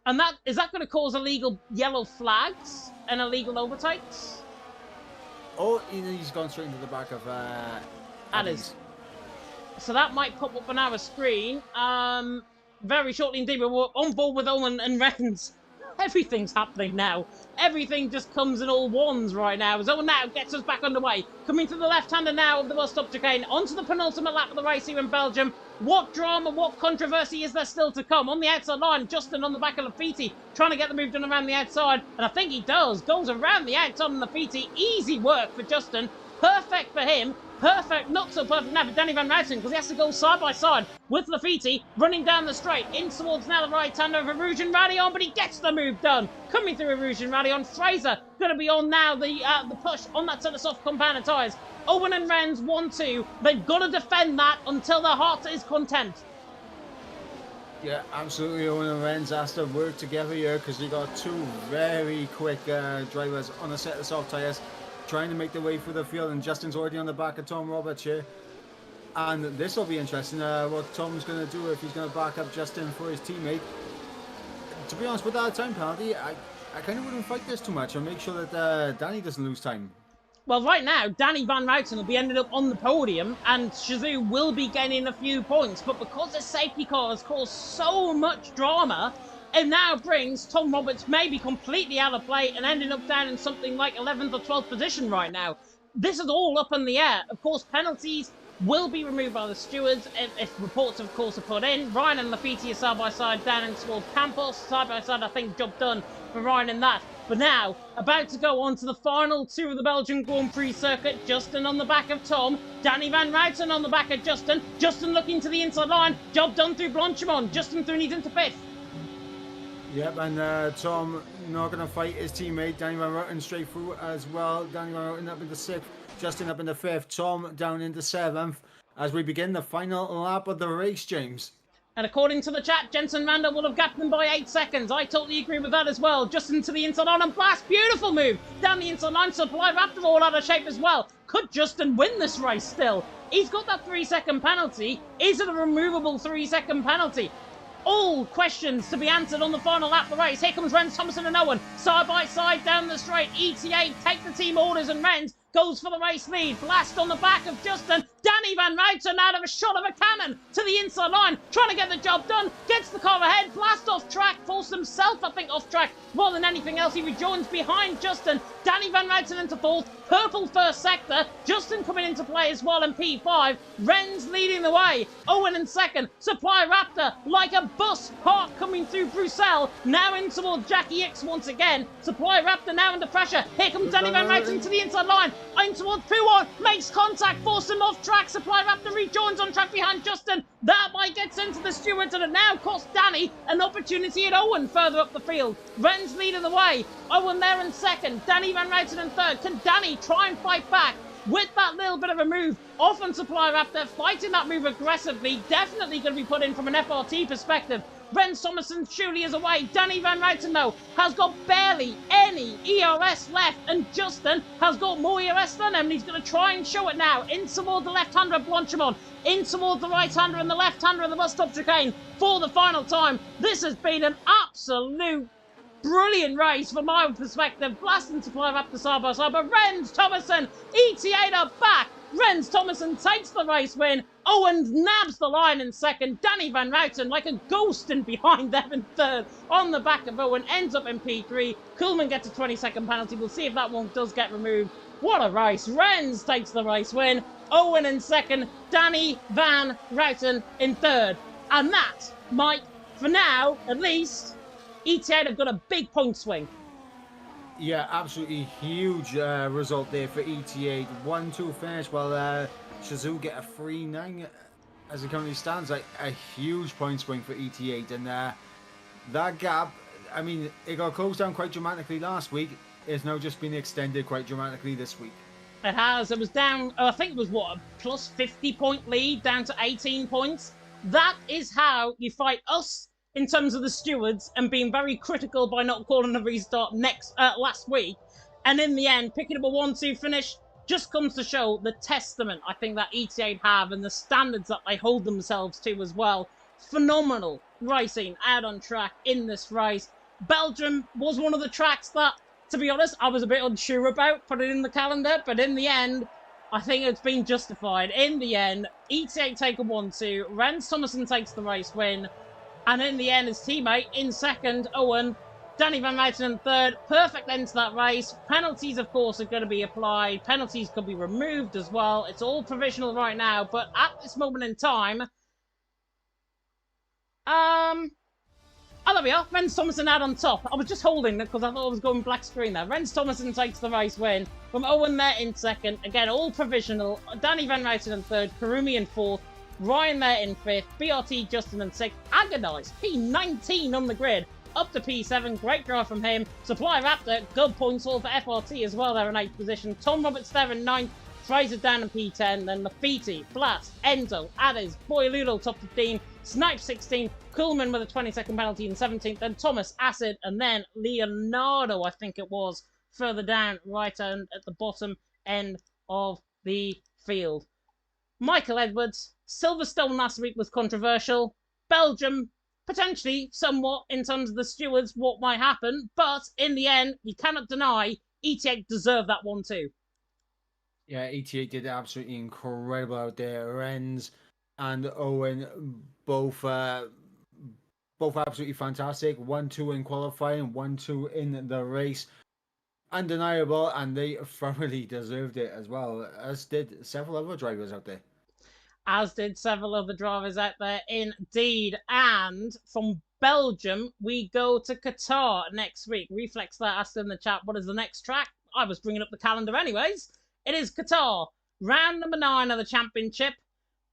And is that going to cause illegal yellow flags and illegal overtakes? Oh, he's gone straight into the back of Ades. So that might pop up on our screen. Very shortly indeed, we're on board with Owen and Renz. Everything's happening now. Everything just comes in all ones right now. As Owen now gets us back underway. Coming to the left-hander now of the bus stop chicane. Onto the penultimate lap of the race here in Belgium. What drama, what controversy is there still to come? On the outside line, Justin on the back of Lafiti, trying to get the move done around the outside. And I think he does. Goes around the outside on Lafiti. Easy work for Justin. Perfect for him. Perfect, not so perfect now for Danny Van Routen because he has to go side by side with Lafiti running down the straight in towards now the right hander of Rouge and Radion, but he gets the move done. Coming through Rouge and Radion, Fraser going to be on now the push on that set of soft compound tyres. Owen and Renz 1-2. They've got to defend that until their heart is content. Yeah, absolutely. Owen and Renz has to work together here because they got 2 very quick drivers on a set of soft tyres, trying to make their way through the field, and Justin's already on the back of Tom Roberts here. And this will be interesting, what Tom's going to do, if he's going to back up Justin for his teammate. To be honest, with that time penalty, I kind of wouldn't fight this too much and make sure that Danny doesn't lose time. Well, right now, Danny Van Routen will be ended up on the podium, and Shazoo will be gaining a few points. But because the safety car has caused so much drama, it now brings Tom Roberts maybe completely out of play and ending up down in something like 11th or 12th position right now. This is all up in the air. Of course, penalties will be removed by the stewards if reports, of course, are put in. Ryan and Lafiti are side by side down in towards Campos. Side by side, I think, job done for Ryan in that. But now, about to go on to the final 2 of the Belgian Grand Prix circuit. Justin on the back of Tom. Danny Van Routen on the back of Justin. Justin looking to the inside line. Job done through Blanchimont. Justin through needs into 5th. Yep, and Tom not going to fight his teammate. Danny Van Routen straight through as well. Danny Van Routen up into 6th. Justin up into 5th. Tom down into 7th. As we begin the final lap of the race, James. And according to the chat, Jensen Randall will have gapped them by 8 seconds. I totally agree with that as well. Justin to the inside line and blast. Beautiful move. Down the inside line. Supply Raptor all out of shape as well. Could Justin win this race still? He's got that 3-second penalty. Is it a removable 3-second penalty? All questions to be answered on the final lap of the race. Here comes Renz Thompson and Owen. Side by side down the straight. ETA take the team orders and Renz goes for the race lead. Blast on the back of Justin. Danny Van Routen out of a shot of a cannon to the inside line. Trying to get the job done. Gets the car ahead. Blast off track. Forced himself, I think, off track. More than anything else, he rejoins behind Justin. Danny Van Routen into 4th. Purple first sector. Justin coming into play as well in P5. Renz leading the way. Owen in 2nd. Supply Raptor like a bus parked coming through Bruxelles. Now in towards Jackie X once again. Supply Raptor now under pressure. Here comes Danny Van Routen to the inside line. In towards Puon. Makes contact. Forced him off track. Supply Raptor rejoins on track behind Justin. That might get sent to the stewards, and it now cost Danny an opportunity at Owen further up the field. Renz leading the way. Owen there in 2nd. Danny Van Routen in 3rd. Can Danny try and fight back? with that little bit of a move off on Supply Raptor, fighting that move aggressively, definitely going to be put in from an FRT perspective. Rens Thomason surely is away. Danny Van Ruiten, though, has got barely any ERS left, and Justin has got more ERS than him, and he's going to try and show it now. In toward the left-hander of Blanchimont, in toward the right-hander and the left-hander of the bus stop chicane for the final time. This has been an absolute brilliant race from my perspective. Blasting Supply Raptor side by side, but Rens Thomason, ET8 are back. Rens Thomason takes the race win. Owen nabs the line in second. Danny Van Ruiten, like a ghost in behind them in third. On the back of Owen, ends up in P3. Kuhlman gets a 20-second penalty. We'll see if that one does get removed. What a race. Rens takes the race win. Owen in second. Danny Van Ruiten in third. And that, Mike, for now, at least, ET8 have got a big point swing. Yeah, absolutely huge result there for ET8. 1-2 finish, while Shazoo get a 3-9 as it currently stands. Like a huge point swing for ET8, and that gap, I mean, it got closed down quite dramatically last week. It's now just been extended quite dramatically this week. It has. It was down, I think it was what, a plus 50-point lead down to 18 points. That is how you fight us in terms of the stewards and being very critical by not calling a restart last week. And in the end, picking up a 1-2 finish just comes to show the testament I think that ET8 have and the standards that they hold themselves to as well. Phenomenal racing out on track in this race. Belgium was one of the tracks that, to be honest, I was a bit unsure about putting in the calendar, but in the end, I think it's been justified. In the end, ET8 take a 1-2, Rens Thomason takes the race win, and in the end, his teammate in second, Owen, Danny Van Ruiten in third. Perfect end to that race. Penalties, of course, are going to be applied. Penalties could be removed as well. It's all provisional right now, but at this moment in time, oh, there we are. Rens Thomason out on top. I was just holding it because I thought I was going black screen there. Rens Thomason takes the race win. From Owen there in second. Again, all provisional. Danny Van Ruiten in third. Karumi in fourth. Ryan there in fifth. BRT Justin in sixth. Agonized. P19 on the grid. Up to P7. Great drive from him. Supply Raptor. Good points all for FRT as well there in 8th position. Tom Roberts there in 9th. Fraser down in P10. Then Lafiti, Blast, Enzo, Addis, Boy Ludo top 15. Snipe 16th. Kuhlman with a 20-second penalty in 17th. Then Thomas Acid. And then Leonardo, I think it was, further down right end at the bottom end of the field. Michael Edwards, Silverstone last week was controversial. Belgium, potentially somewhat in terms of the stewards, what might happen. But in the end, you cannot deny ET8 deserved that one too. Yeah, ET8 did absolutely incredible out there. Rens and Owen both absolutely fantastic. 1-2 in qualifying, 1-2 in the race. Undeniable, and they thoroughly deserved it as well, as did several other drivers out there. As did several other drivers out there, indeed. And from Belgium, we go to Qatar next week. Reflex that asked in the chat, what is the next track? I was bringing up the calendar anyways. It is Qatar. Round number 9 of the championship.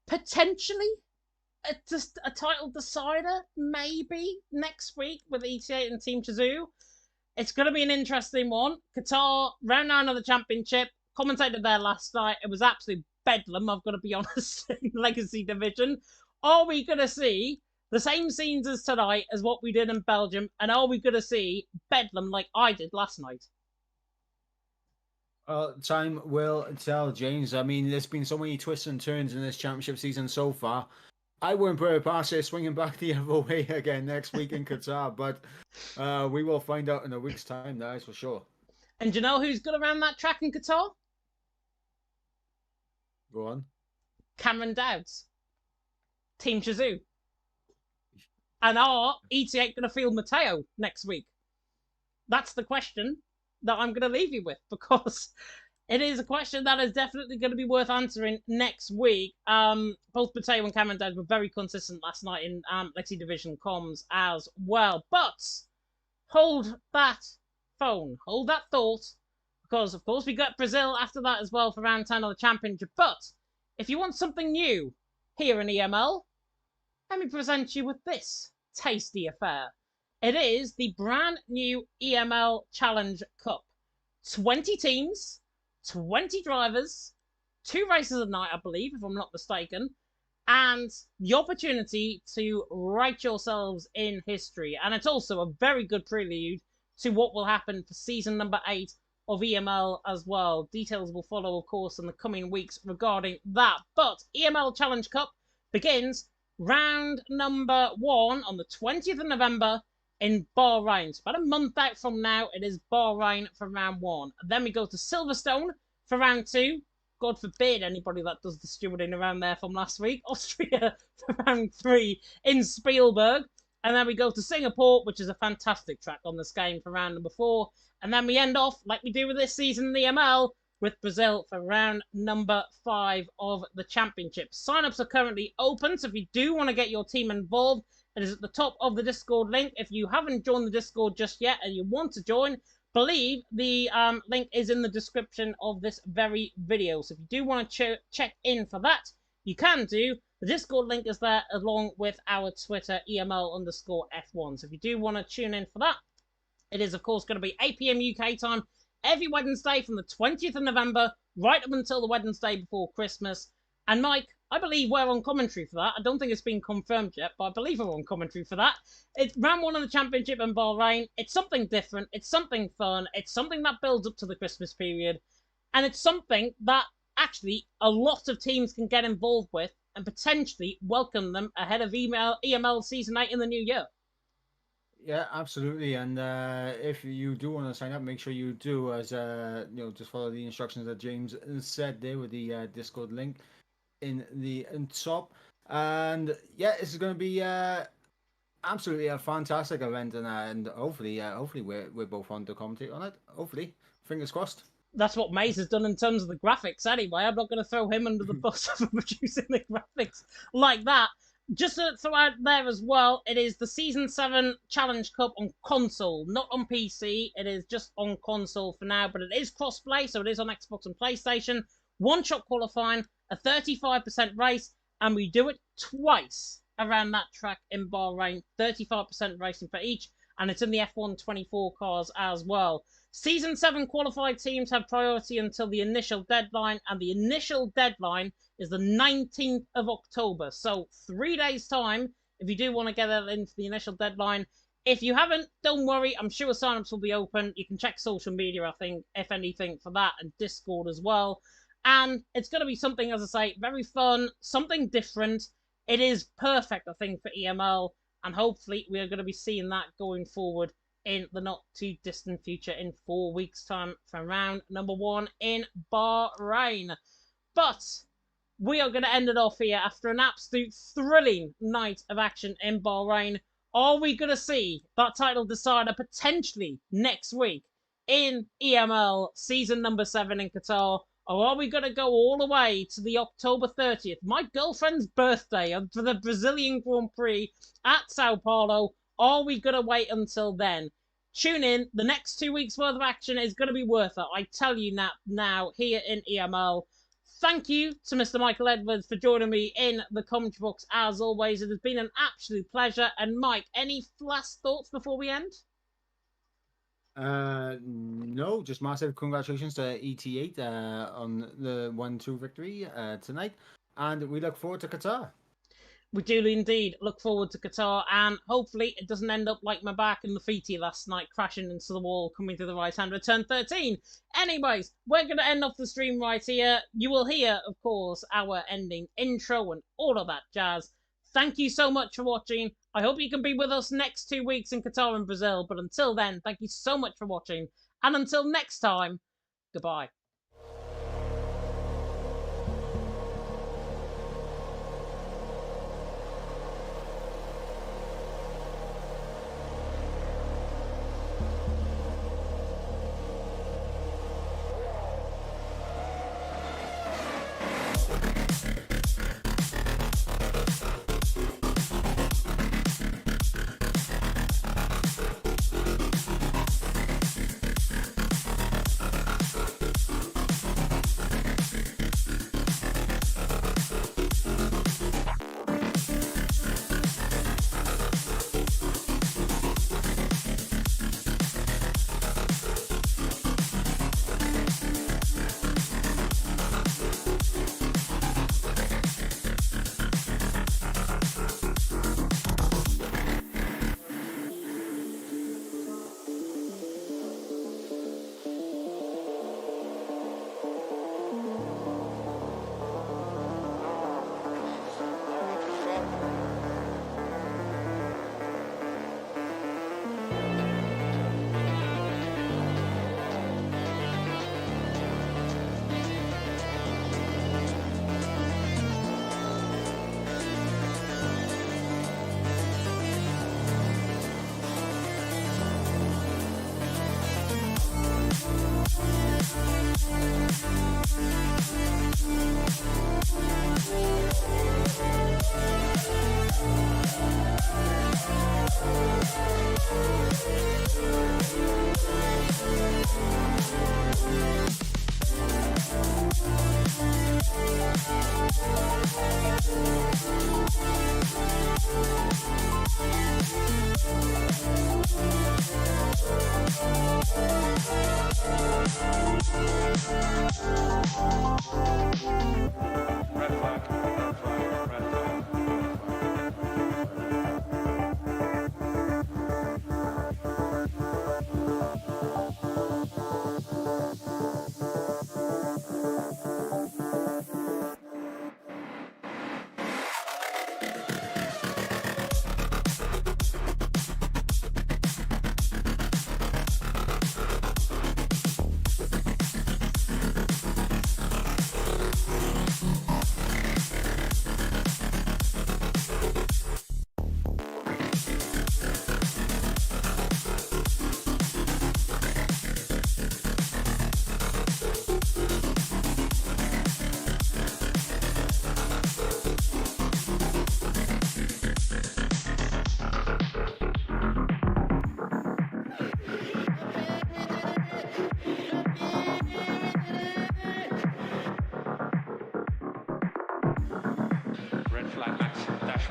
Potentially a title decider, maybe, next week with ET8 and Team Chazoo. It's going to be an interesting one. Qatar, round 9 of the championship. Commentated there last night. It was absolute bedlam, I've got to be honest, in Legacy Division. Are we going to see the same scenes as tonight as what we did in Belgium? And are we going to see bedlam like I did last night? Time will tell, James. I mean, there's been so many twists and turns in this championship season so far. I wouldn't put it past it swinging back the other way again next week in Qatar, but we will find out in a week's time, that is for sure. And do you know who's good around that track in Qatar? Go on. Cameron Dowds. Team Chazoo. And are ET8 going to field Mateo next week? That's the question that I'm going to leave you with, because it is a question that is definitely going to be worth answering next week. Both Mateo and Cameron Dowds were very consistent last night in Lexi Division comms as well. But hold that phone, hold that thought, because of course we got Brazil after that as well for round 10 of the championship. But if you want something new here in EML, let me present you with this tasty affair. It is the brand new EML Challenge Cup. 20 teams, 20 drivers, 2 races a night, I believe, if I'm not mistaken, and the opportunity to write yourselves in history. And it's also a very good prelude to what will happen for season number 8 of EML as well. Details will follow, of course, in the coming weeks regarding that. But EML Challenge Cup begins round number 1 on the 20th of November in Bahrain. It's about a month out from now. It is Bahrain for round 1. Then we go to Silverstone for round 2. God forbid anybody that does the stewarding around there from last week. Austria for round 3 in Spielberg. And then we go to Singapore, which is a fantastic track on this game for round number 4. And then we end off, like we do with this season in the ML, with Brazil for round number 5 of the championship. Sign-ups are currently open, so if you do want to get your team involved, it is at the top of the Discord link. If you haven't joined the Discord just yet and you want to join, believe the link is in the description of this very video. So if you do want to check in for that, you can do. The Discord link is there along with our Twitter, EML_F1. So if you do want to tune in for that, it is, of course, going to be 8 PM UK time every Wednesday from the 20th of November right up until the Wednesday before Christmas. And Mike, I believe we're on commentary for that. I don't think it's been confirmed yet, but I believe we're on commentary for that. It's round 1 of the championship in Bahrain. It's something different. It's something fun. It's something that builds up to the Christmas period. And it's something that actually a lot of teams can get involved with and potentially welcome them ahead of EML Season 8 in the new year. Yeah, absolutely. And if you do want to sign up, make sure you do, as just follow the instructions that James said there with the Discord link in the top. And yeah, this is going to be absolutely a fantastic event, and hopefully we're both on to commentate on it. Hopefully, fingers crossed. That's what Maze has done in terms of the graphics anyway. I'm not going to throw him under the bus for producing the graphics like that. Just to throw out there as well, it is the Season 7 Challenge Cup on console, not on PC. It is just on console for now, but it is cross-play, so it is on Xbox and PlayStation. One-shot qualifying, a 35% race, and we do it twice around that track in Bahrain. 35% racing for each, and it's in the F1 24 cars as well. Season 7 qualified teams have priority until the initial deadline, and the initial deadline is the 19th of October. So 3 days' time, if you do want to get that in for the initial deadline. If you haven't, don't worry. I'm sure sign-ups will be open. You can check social media, I think, if anything, for that, and Discord as well. And it's going to be something, as I say, very fun, something different. It is perfect, I think, for EML, and hopefully we are going to be seeing that going forward in the not too distant future in 4 weeks' time for round number 1 in Bahrain. But we are going to end it off here after an absolute thrilling night of action in Bahrain. Are we going to see that title decider potentially next week in EML season number 7 in Qatar? Or are we going to go all the way to the October 30th, my girlfriend's birthday, for the Brazilian Grand Prix at Sao Paulo? Are we going to wait until then? Tune in. The next 2 weeks' worth of action is going to be worth it. I tell you now here in EML. Thank you to Mr. Michael Edwards for joining me in the commentary box as always. It has been an absolute pleasure. And Mike, any last thoughts before we end? No, just massive congratulations to ET8 on the 1-2 victory tonight. And we look forward to Qatar. We do indeed look forward to Qatar, and hopefully it doesn't end up like my back in the Lafiti last night, crashing into the wall, coming to the right-hand return 13. Anyways, we're going to end off the stream right here. You will hear, of course, our ending intro and all of that jazz. Thank you so much for watching. I hope you can be with us next 2 weeks in Qatar and Brazil, but until then, thank you so much for watching, and until next time, goodbye.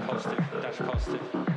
positive, dash positive.